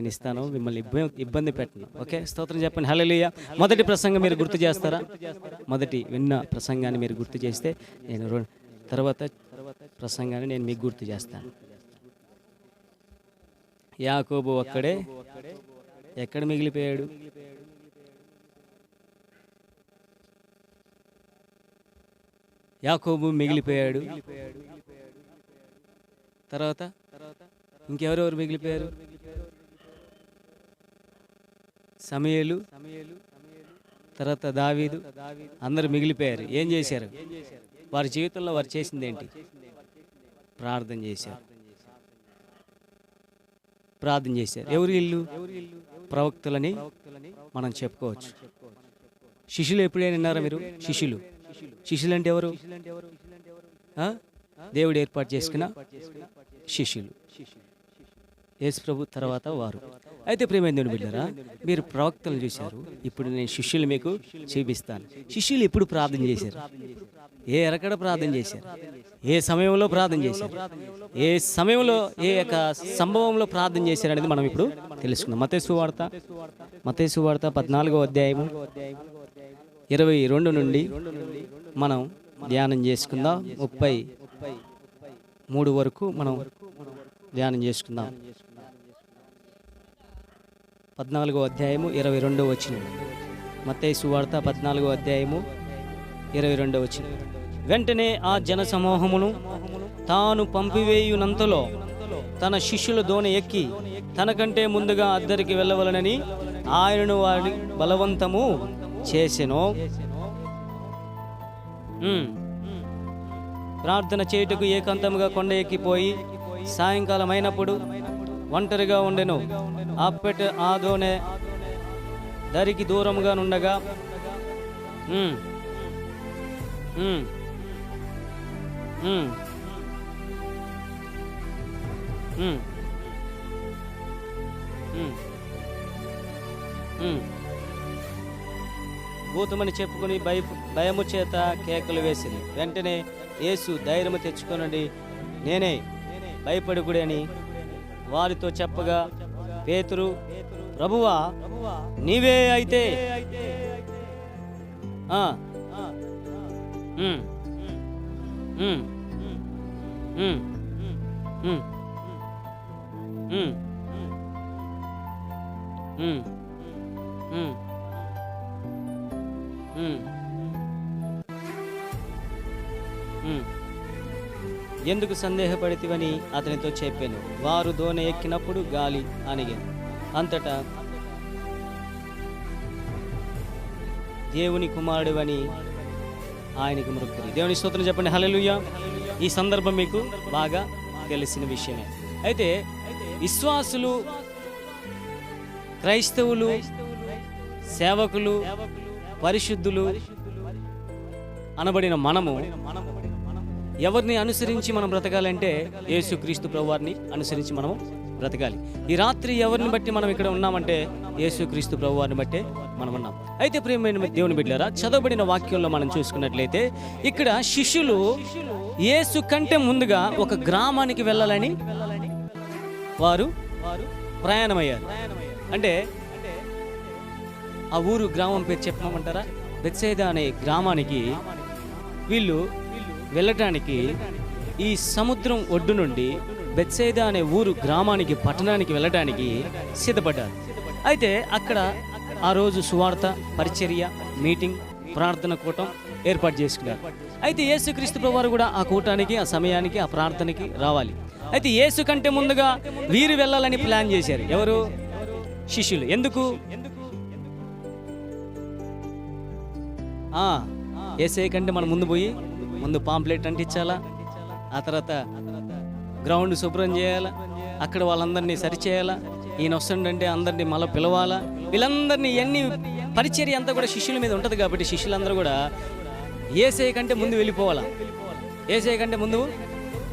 నేను ఇస్తాను, మిమ్మల్ని ఇబ్బంది పెట్టను. ఓకే, స్తోత్రం చెప్పండి. హల్లెలూయా. మొదటి ప్రసంగం మీరు గుర్తు చేస్తారా? మొదటి విన్న ప్రసంగాన్ని మీరు గుర్తు చేస్తే నేను తర్వాత ప్రసంగాన్ని నేను మీకు గుర్తు చేస్తాను. యాకోబు ఒక్కడే ఎక్కడ మిగిలిపోయాడు? యాకోబు మిగిలిపోయాడు. తర్వాత ఇంకెవరెవరు మిగిలిపోయారు? సమూయేలు, తర్వాత దావీదు, అందరూ మిగిలిపోయారు. ఏం చేశారు? వారి జీవితంలో వారు చేసింది ఏంటి? ప్రార్థన చేశారు. ప్రార్థన చేశారు. ఎవరు ఇల్లు? ప్రవక్తలని మనం చెప్పుకోవచ్చు. శిష్యులు ఎప్పుడైనా విన్నారా మీరు? శిష్యులు అంటే ఎవరు? దేవుడు ఏర్పాటు చేసుకున్న శిష్యులు, యేసు ప్రభు తర్వాత వారు. అయితే ప్రియమైన దేవుని బిడ్డలారా, మీరు ప్రవక్తలను చూశారు, ఇప్పుడు నేను శిష్యులు మీకు చూపిస్తాను. శిష్యులు ఎప్పుడు ప్రార్థన చేశారు? ఏ ఎరకడ ప్రార్థన చేశారు? ఏ సమయంలో ప్రార్థన చేశారు? ఏ సమయంలో, ఏ యొక్క సంభవంలో ప్రార్థన చేశారు అనేది మనం ఇప్పుడు తెలుసుకుందాం. మత్తయి సువార్త 14వ అధ్యాయము 22 నుండి మనం ధ్యానం చేసుకుందాం. 33 వరకు మనం ధ్యానం చేసుకుందాం. 14వ అధ్యాయము 22వ వచనం. మత్తయి సువార్త 14వ అధ్యాయము 22వ వచనం. వెంటనే ఆ జన సమూహమును తాను పంపివేయునంతలో తన శిష్యుల దోణి ఎక్కి తనకంటే ముందుగా అద్దరికి వెళ్ళవలనని ఆయనను వారి బలవంతము చేసెను. ప్రార్థన చేయుటకు ఏకాంతముగా కొండ ఎక్కిపోయి సాయంకాలం అయినప్పుడు ఒంటరిగా ఉండెను. ఆ దోణె దరికి దూరముగా నుండగా భూతమని చెప్పుకుని భయము చేత కేకలు వేసింది. వెంటనే యేసు ధైర్యము తెచ్చుకొనండి, నేనే, భయపడుకుడి అని వారితో చెప్పగా, పేతురు, ప్రభువా నీవే అయితే ఎందుకు సందేహపడితివని అతనితో చెప్పాను. వారు దోణి ఎక్కినప్పుడు గాలి అణిగాను. అంతటా దేవుని కుమారుడివని ఆయనకు మొక్కిరి. దేవుని స్తోత్రం చెప్పండి. హల్లెలూయా. ఈ సందర్భం మీకు బాగా తెలిసిన విషయమే. అయితే విశ్వాసులు, క్రైస్తవులు, సేవకులు, పరిశుద్ధులు అనబడిన మనము ఎవరిని అనుసరించి మనం బ్రతకాలంటే యేసుక్రీస్తు ప్రభువారిని అనుసరించి మనము బ్రతకాలి. ఈ రాత్రి ఎవరిని బట్టి మనం ఇక్కడ ఉన్నామంటే యేసుక్రీస్తు ప్రభువారిని బట్టే మనం ఉన్నాం. అయితే ప్రియమైన దేవుని బిడ్డలారా, చదవబడిన వాక్యంలో మనం చూసుకున్నట్లయితే ఇక్కడ శిష్యులు యేసు కంటే ముందుగా ఒక గ్రామానికి వెళ్ళాలని వారు ప్రయాణమయ్యారు. అంటే ఆ ఊరు గ్రామం పేరు చెప్పమంటారా? బెత్సైదా అనే గ్రామానికి వీళ్ళు వెళ్ళటానికి ఈ సముద్రం ఒడ్డు నుండి బెత్సైదా అనే ఊరు గ్రామానికి, పట్టణానికి వెళ్ళటానికి సిద్ధపడ్డారు. అయితే అక్కడ ఆ రోజు సువార్త, పరిచర్య, మీటింగ్, ప్రార్థన కూటం ఏర్పాటు చేసుకున్నారు. అయితే యేసుక్రీస్తు ప్రభువారు కూడా ఆ కూటానికి, ఆ సమయానికి, ఆ ప్రార్థనకి రావాలి. అయితే యేసు కంటే ముందుగా వీరు వెళ్ళాలని ప్లాన్ చేశారు. ఎవరు? శిష్యులు. ఎందుకు? యేసే కంటే మనం ముందు పోయి ముందు పాంప్లెట్ అంటించాలా, ఆ తర్వాత గ్రౌండ్ శుభ్రం చేయాలా, అక్కడ వాళ్ళందరినీ సరిచేయాలా, ఈయన వస్తుండంటే అందరినీ మళ్ళీ పిలవాలా, వీళ్ళందరినీ ఎన్ని పరిచర్య అంతా కూడా శిష్యుల మీద ఉంటుంది. కాబట్టి శిష్యులందరూ కూడా యేసే కంటే ముందు వెళ్ళిపోవాలా. యేసే కంటే ముందు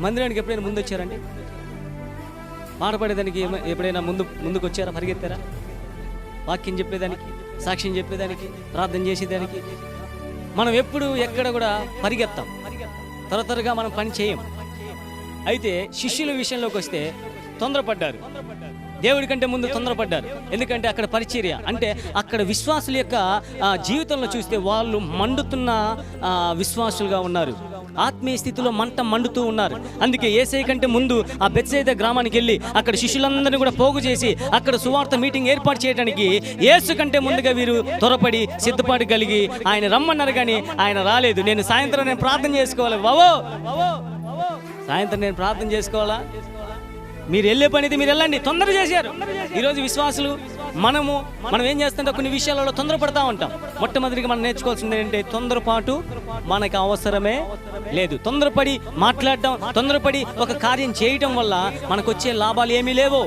మందిరానికి ఎప్పుడైనా ముందు వచ్చారండి? పాట పాడేదానికి ఎప్పుడైనా ముందుకు వచ్చారా? పరిగెత్తారా? వాక్యం చెప్పేదానికి, సాక్ష్యం చెప్పేదానికి, ప్రార్థన చేసేదానికి మనం ఎప్పుడు ఎక్కడ కూడా పరిగెత్తాం, త్వరగా మనం పని చేయం. అయితే శిష్యుల విషయంలోకి వస్తే తొందరపడ్డారు. దేవుడి కంటే ముందు తొందరపడ్డారు. ఎందుకంటే అక్కడ పరిచర్య, అంటే అక్కడ విశ్వాసుల యొక్క జీవితంలో చూస్తే వాళ్ళు మండుతున్న విశ్వాసులుగా ఉన్నారు. ఆత్మీయ స్థితిలో మండుతూ ఉన్నారు. అందుకే యేసయ్య కంటే ముందు ఆ బెత్సైదా గ్రామానికి వెళ్ళి అక్కడ శిష్యులందరినీ కూడా పోగు చేసి అక్కడ సువార్త మీటింగ్ ఏర్పాటు చేయడానికి యేసు కంటే ముందుగా వీరు త్వరపడి సిద్ధపాటు కలిగి ఆయన రమ్మన్నారు. కానీ ఆయన రాలేదు. సాయంత్రం నేను ప్రార్థన చేసుకోవాలి బావో, సాయంత్రం నేను ప్రార్థన చేసుకోవాలా, మీరు వెళ్ళే పనిది మీరు వెళ్ళండి, తొందర చేశారు. ఈరోజు విశ్వాసులు మనం ఏం చేస్తుంటే కొన్ని విషయాలలో తొందరపడతా ఉంటాం. మొట్టమొదటిగా మనం నేర్చుకోవాల్సింది ఏంటంటే తొందరపాటు మనకు అవసరమే లేదు. తొందరపడి మాట్లాడటం, తొందరపడి ఒక కార్యం చేయటం వల్ల మనకు వచ్చే లాభాలు ఏమీ లేవు,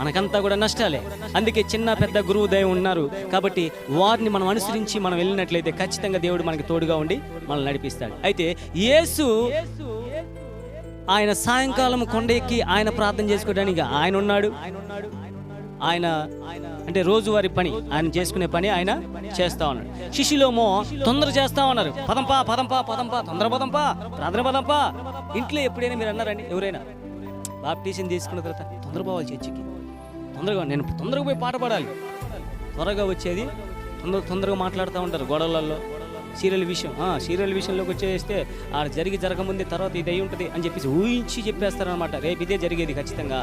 మనకంతా కూడా నష్టాలే. అందుకే చిన్న పెద్ద గురువు దయ ఉన్నారు కాబట్టి వారిని మనం అనుసరించి మనం వెళ్ళినట్లయితే ఖచ్చితంగా దేవుడు మనకి తోడుగా ఉండి మనల్ని నడిపిస్తాడు. అయితే యేసు ఆయన సాయంకాలం కొండ ఎక్కి ఆయన ప్రార్థన చేసుకోవడానికి ఆయన ఉన్నాడు. ఆయన అంటే రోజువారి పని, ఆయన చేసుకునే పని ఆయన చేస్తా ఉన్నాడు. శిష్యులేమో తొందర చేస్తా ఉన్నారు. పదంపా తొందర పదంపా, ప్రార్థన పదంపా. ఇంట్లో ఎప్పుడైనా మీరు అన్నారండి, ఎవరైనా బాప్టిజం తీసుకున్న తర్వాత తొందర పోవాలి చర్చికి, నేను తొందరగా పోయి పాట పాడాలి, త్వరగా వచ్చేది తొందరగా మాట్లాడుతూ ఉంటారు గొడవలలో. సీరియల్ విషయంలోకి వచ్చేస్తే జరగముందే తర్వాత ఇది అయి ఉంటుంది అని చెప్పేసి ఊహించి చెప్పేస్తారనమాట. రేపు ఇదే జరిగేది ఖచ్చితంగా.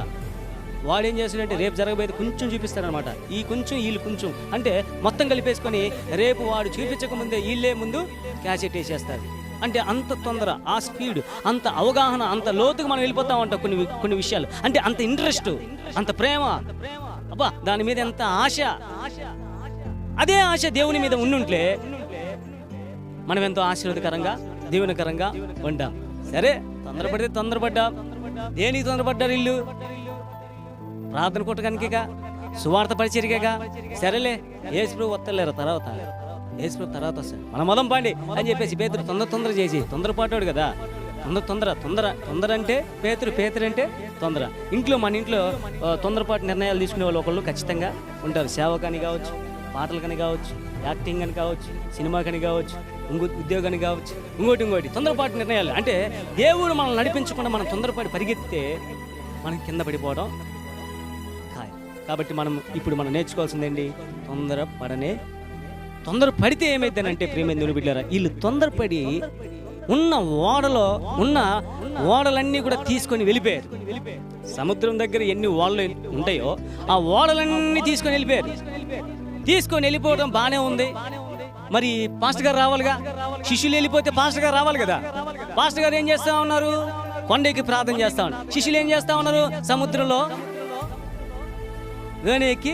వాడు ఏం చేస్తాడంటే రేపు జరగబోయేది కొంచెం చూపిస్తారనమాట. ఈ కొంచెం వీళ్ళు కొంచెం అంటే మొత్తం కలిపేసుకొని రేపు వాడు చూపించకముందే వీళ్ళే ముందు క్యాసెట్ వేసేస్తారు. అంటే అంత తొందర, ఆ స్పీడ్, అంత అవగాహన, అంత లోతుగా మనం వెళ్ళిపోతా ఉంటాం కొన్ని విషయాలు. అంటే అంత ఇంట్రెస్ట్, అంత ప్రేమ, అబ్బా దాని మీద ఎంత ఆశ. అదే ఆశ దేవుని మీద ఉండుంటే మనం ఎంతో ఆశీర్వాదకరంగా దీవెనకరంగా ఉంటాం. సరే తొందరపడ్డాం. దేనికి తొందరపడ్డారు వీళ్ళు? ప్రార్థన కొట్టడానికిగా, సువార్త పరిచర్యగా. సరేలే యేసు వస్తలేరు తర్వాత వస్తారు, మన మొదం పాండి అని చెప్పేసి పేతురు తొందర చేసి, తొందరపాటాడు కదా, తొందర అంటే పేతురు అంటే తొందర. మన ఇంట్లో తొందరపాటు నిర్ణయాలు తీసుకునే వాళ్ళు ఒకళ్ళు ఖచ్చితంగా ఉంటారు. సేవకాని కావచ్చు, పాటలకని కావచ్చు, యాక్టింగ్ అని కావచ్చు, సినిమాకని కావచ్చు, ఉద్యోగాన్ని కావచ్చు, ఇంకోటి తొందరపాటు నిర్ణయాలు. అంటే దేవుడు మనల్ని నడిపించకుండా మనం తొందరపాటు పరిగెత్తితే మనం కింద పడిపోవడం ఖాయం. కాబట్టి ఇప్పుడు మనం నేర్చుకోవాల్సిందేంటి? తొందరపడితే ఏమైందనంటే ప్రియమైన బిడ్డలారా, వీళ్ళు తొందరపడి ఉన్న ఓడలన్నీ కూడా తీసుకొని వెళ్ళిపోయారు. సముద్రం దగ్గర ఎన్ని ఓడలు ఉంటాయో ఆ ఓడలన్నీ తీసుకొని వెళ్ళిపోవడం బాగానే ఉంది. మరి పాస్టర్ గారు రావాలిగా, శిష్యులు వెళ్ళిపోతే పాస్టర్ గారు రావాలి కదా. పాస్టర్ గారు ఏం చేస్తా ఉన్నారు? కొండకి ప్రార్థన చేస్తా ఉన్నారు. శిష్యులు ఏం చేస్తా ఉన్నారు? సముద్రంలో ఎక్కి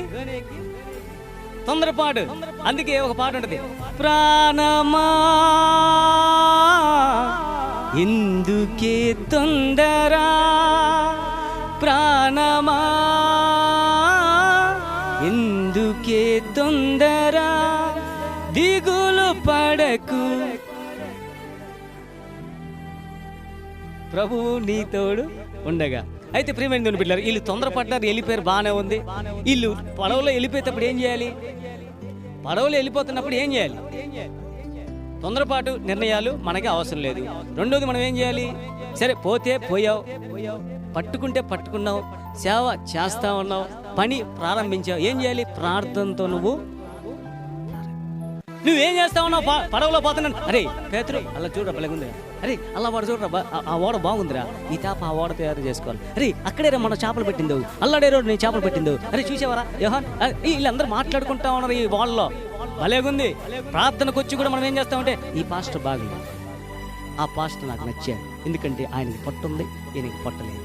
తొందరపాటు. అందుకే ఒక పాట ఉంటుంది, ప్రాణమా ఎందుకే తొందర, ప్రాణమా ఎందుకే తొందర, దిగులు పడకు, ప్రభువు నీ తోడు ఉండగా. అయితే ప్రియమైన బిడ్డలారా, వీళ్ళు తొందరపడ్డారు, వెళ్ళిపోయారు, బాగానే ఉంది. వీళ్ళు పడవలో వెళ్ళిపోయేటప్పుడు ఏం చేయాలి? తొందరపాటు నిర్ణయాలు మనకి అవసరం లేదు. రెండోది మనం ఏం చేయాలి? సరే పోతే పోయావు, పట్టుకుంటే పట్టుకున్నావు, సేవ చేస్తా ఉన్నావు, పని ప్రారంభించావు, ఏం చేయాలి? ప్రార్థనతో నువ్వేం చేస్తా ఉన్నావు? పడవలో పోతున్నాను, అరే పేతురు అలా చూడరా పలగుందిరా, అరే అలా వాడు చూడరా, ఆ ఓడ బాగుందిరా, ఈ చేప ఆ ఓడ తయారు చేసుకోవాలి, అరే అక్కడేరా మన చేపలు పెట్టిందో, అల్లాడే రోడ్డు నేను చేపలు పెట్టిందో, అరే చూసేవారా యోహాన్, వీళ్ళందరూ మాట్లాడుకుంటా ఉన్నారు ఈ వాళ్ళలో, భలేగుంది. ప్రార్థనకు వచ్చి కూడా మనం ఏం చేస్తామంటే ఈ పాస్టర్ బాగుంది, ఆ పాస్టర్ నాకు నచ్చాడు, ఎందుకంటే ఆయనకి పట్టుంది, ఈయనకి పట్టలేదు.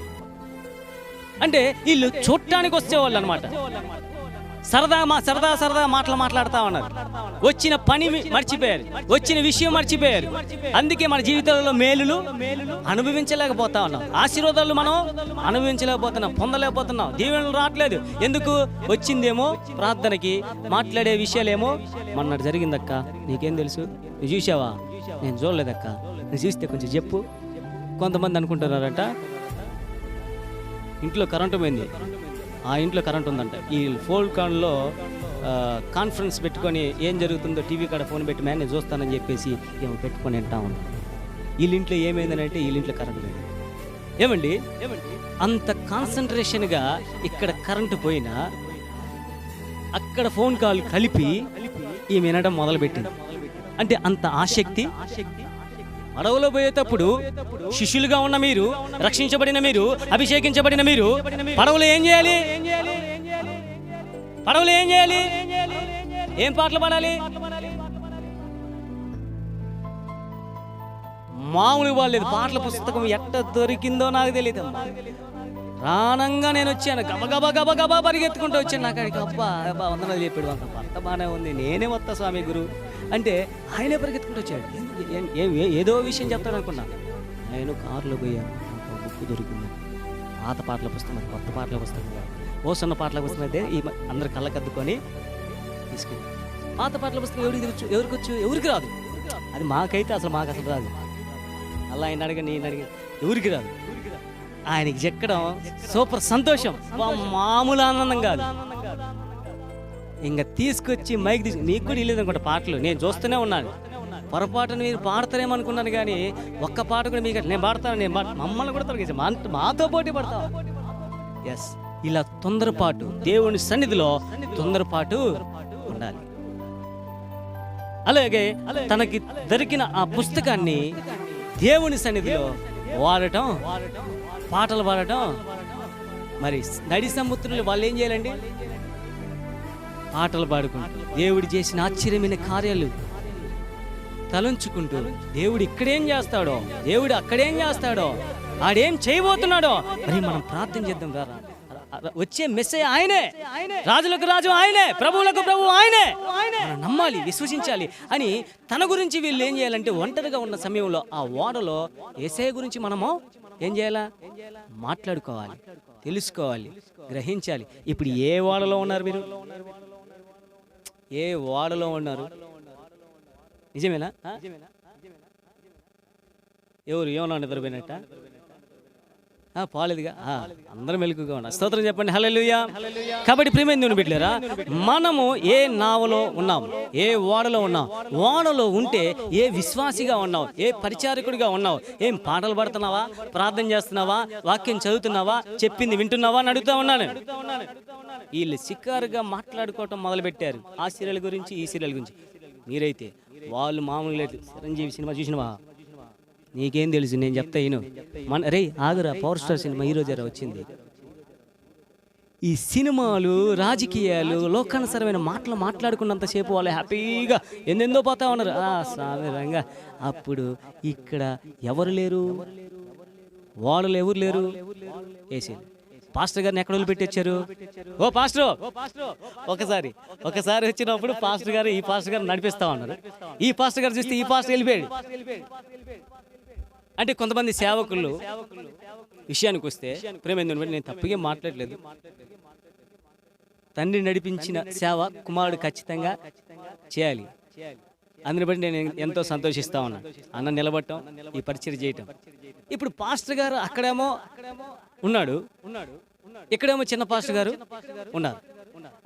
అంటే వీళ్ళు చూడటానికి వచ్చేవాళ్ళు అనమాట. సరదా మాటలు మాట్లాడుతూ ఉన్నారు. వచ్చిన పని మర్చిపోయారు, వచ్చిన విషయం మర్చిపోయారు. అందుకే మన జీవితంలో మేలులు అనుభవించలేకపోతా ఉన్నాం, ఆశీర్వాదాలు మనం అనుభవించలేకపోతున్నాం, పొందలేకపోతున్నాం, దీవెనలు రావట్లేదు. ఎందుకు? వచ్చిందేమో ప్రార్థనకి, మాట్లాడే విషయాలేమో మొన్నటి జరిగిందక్క, నీకేం తెలుసు, నువ్వు చూసావా? నేను చూడలేదక్క, నువ్వు చూస్తే కొంచెం చెప్పు. కొంతమంది అనుకుంటున్నారంట ఇంట్లో కరెంటు పోయింది, ఆ ఇంట్లో కరెంట్ ఉందంట, ఈ ఫోన్ కాల్లో కాన్ఫరెన్స్ పెట్టుకొని ఏం జరుగుతుందో టీవీ కాడ ఫోన్ పెట్టి నేను చూస్తానని చెప్పేసి ఏమో పెట్టుకొని వింటా ఉన్నాం. వీళ్ళింట్లో ఏమైందని అంటే వీళ్ళింట్లో కరెంట్ లేదు. ఏమండి అంత కాన్సన్ట్రేషన్గా ఇక్కడ కరెంటు పోయినా అక్కడ ఫోన్ కాల్ కలిపి ఈ వినడం మొదలుపెట్టింది. అంటే అంత ఆసక్తి. పడవలో పోయేటప్పుడు శిష్యులుగా ఉన్న మీరు, రక్షించబడిన మీరు, అభిషేకించబడిన మీరు పడవలో ఏం చేయాలి? పడవలో ఏం చేయాలి? ఏం పాటలు పాడాలి? మామూలుగా వాళ్ళేది. పాటల పుస్తకం ఎట్ట దొరికిందో నాకు తెలియదు. ప్రాణంగా నేను వచ్చాను, గబగబా గబగబా పరిగెత్తుకుంటూ వచ్చాను. నాకు అడిగి అబ్బా వందనాలు చెప్పాడు, అంత భర్త బాగానే ఉంది, నేనే వస్తా స్వామి గురు అంటే ఆయనే పరిగెత్తుకుంటూ వచ్చాడు. ఏదో విషయం చెప్తాడు అనుకున్నా. నేను కారులో పోయాను, నాకు బుక్ దొరికింది, పాత పాటల పుస్తకం, కొత్త పాటల పుస్తకం, ఓసన్న పాటల పుస్తకం అయితే ఈ అందరు కళ్ళకద్దుకొని తీసుకెళ్ళి. పాత పాటల పుస్తకం ఎవరికి రాదు. అది మాకైతే అసలు రాదు. అలా ఆయన అడిగా, నేను అడిగా, ఎవరికి రాదు. ఆయనకి చెక్కడం సూపర్ సంతోషం, మామూలు ఆనందం కాదు. ఇంకా తీసుకొచ్చి మైక్ మీకు కూడా వెళ్ళేది అనుకుంటా పాటలు. నేను చూస్తూనే ఉన్నాను. పొరపాటును మీరు పాడతారేమో అనుకున్నాను, కానీ ఒక్క పాట కూడా మీకు నేను పాడతాను, మమ్మల్ని కూడా తొలగించి మాతో పోటీ పడతాం. ఎస్, ఇలా తొందరపాటు, దేవుని సన్నిధిలో తొందరపాటు ఉండాలి. అలాగే తనకి దొరికిన ఆ పుస్తకాన్ని దేవుని సన్నిధిలో వాడటం, పాటలు పాడటం. మరి నడి సముద్రులు వాళ్ళు ఏం చేయాలండి? పాటలు పాడుకుంటూ దేవుడు చేసిన ఆశ్చర్యమైన కార్యాలు తలంచుకుంటూ, దేవుడు ఇక్కడేం చేస్తాడో, దేవుడు అక్కడేం చేస్తాడో, ఆడేం చేయబోతున్నాడో మరి మనం ప్రార్థన చేద్దాం. రా, వచ్చే మెస్సయ్య ఆయనే, రాజులకు రాజు ఆయనే, ప్రభువులకు ప్రభువు ఆయనే. నమ్మాలి, విశ్వసించాలి అని తన గురించి వీళ్ళు ఏం చేయాలంటే, ఒంటరిగా ఉన్న సమయంలో ఆ ఓడలో యేసయ్య గురించి మనము ఏం చేయాలా? మాట్లాడుకోవాలి, తెలుసుకోవాలి, గ్రహించాలి. ఇప్పుడు ఏ ఓడలో ఉన్నారు మీరు? ఏ ఓడలో ఉన్నారు? నిజమేనా? ఎవరు ఏమన్నా నిద్రపోయినట్ట? పోలేదుగా, అందరూ మెలకుగా ఉన్నారు. స్తోత్రం చెప్పండి, హల్లెలూయా. కాబట్టి ప్రియమైన దేవుని బిడ్డలారా, మనము ఏ నావలో ఉన్నాం, ఏ ఓడలో ఉన్నాం, ఓడలో ఉంటే ఏ విశ్వాసిగా ఉన్నావు, ఏ పరిచారకుడిగా ఉన్నావు, ఏం పాటలు పాడుతున్నావా, ప్రార్థన చేస్తున్నావా, వాక్యం చదువుతున్నావా, చెప్పింది వింటున్నావా అని అడుగుతా ఉన్నాను. వీళ్ళు సిక్కారుగా మాట్లాడుకోవటం మొదలుపెట్టారు, ఆ సీరియల్ గురించి, ఈ సీరియల్ గురించి. మీరైతే వాళ్ళు మామూలు లేదు. చిరంజీవి సినిమా చూసినవా? నీకేం తెలుసు, నేను చెప్తా ఈను. రే ఆగురా, పవర్ స్టార్ సినిమా ఈరోజు వచ్చింది. ఈ సినిమాలు, రాజకీయాలు, లోకానుసరమైన మాటలు మాట్లాడుకున్నంతసేపు వాళ్ళు హ్యాపీగా ఎందెందో పోతా ఉన్నారు. స్వామి రంగా, అప్పుడు ఇక్కడ ఎవరు లేరు, వాళ్ళు ఎవరు లేరు. వేసి పాస్టర్ గారిని ఎక్కడ వదిలిపెట్టి వచ్చారు? ఓ పాస్టర్, ఒకసారి వచ్చినప్పుడు పాస్టర్ గారు, ఈ పాస్టర్ గారు నడిపిస్తా ఉన్నారు. ఈ పాస్టర్ గారు చూస్తే ఈ పాస్టర్ వెళ్ళిపోయాడు. అంటే కొంతమంది సేవకులు విషయానికి వస్తే, ప్రేమేంద్రుని బట్టి నేను తప్పుగా మాట్లాడలేదు, తండ్రి నడిపించిన సేవ కుమారుడు ఖచ్చితంగా చేయాలి. అందుని బట్టి నేను ఎంతో సంతోషిస్తా ఉన్నాను. అన్న నిలబడటం, ఈ పరిచయం చేయటం. ఇప్పుడు పాస్టర్ గారు అక్కడేమో ఉన్నాడు, ఇక్కడేమో చిన్న పాస్టర్ గారు ఉన్నారు.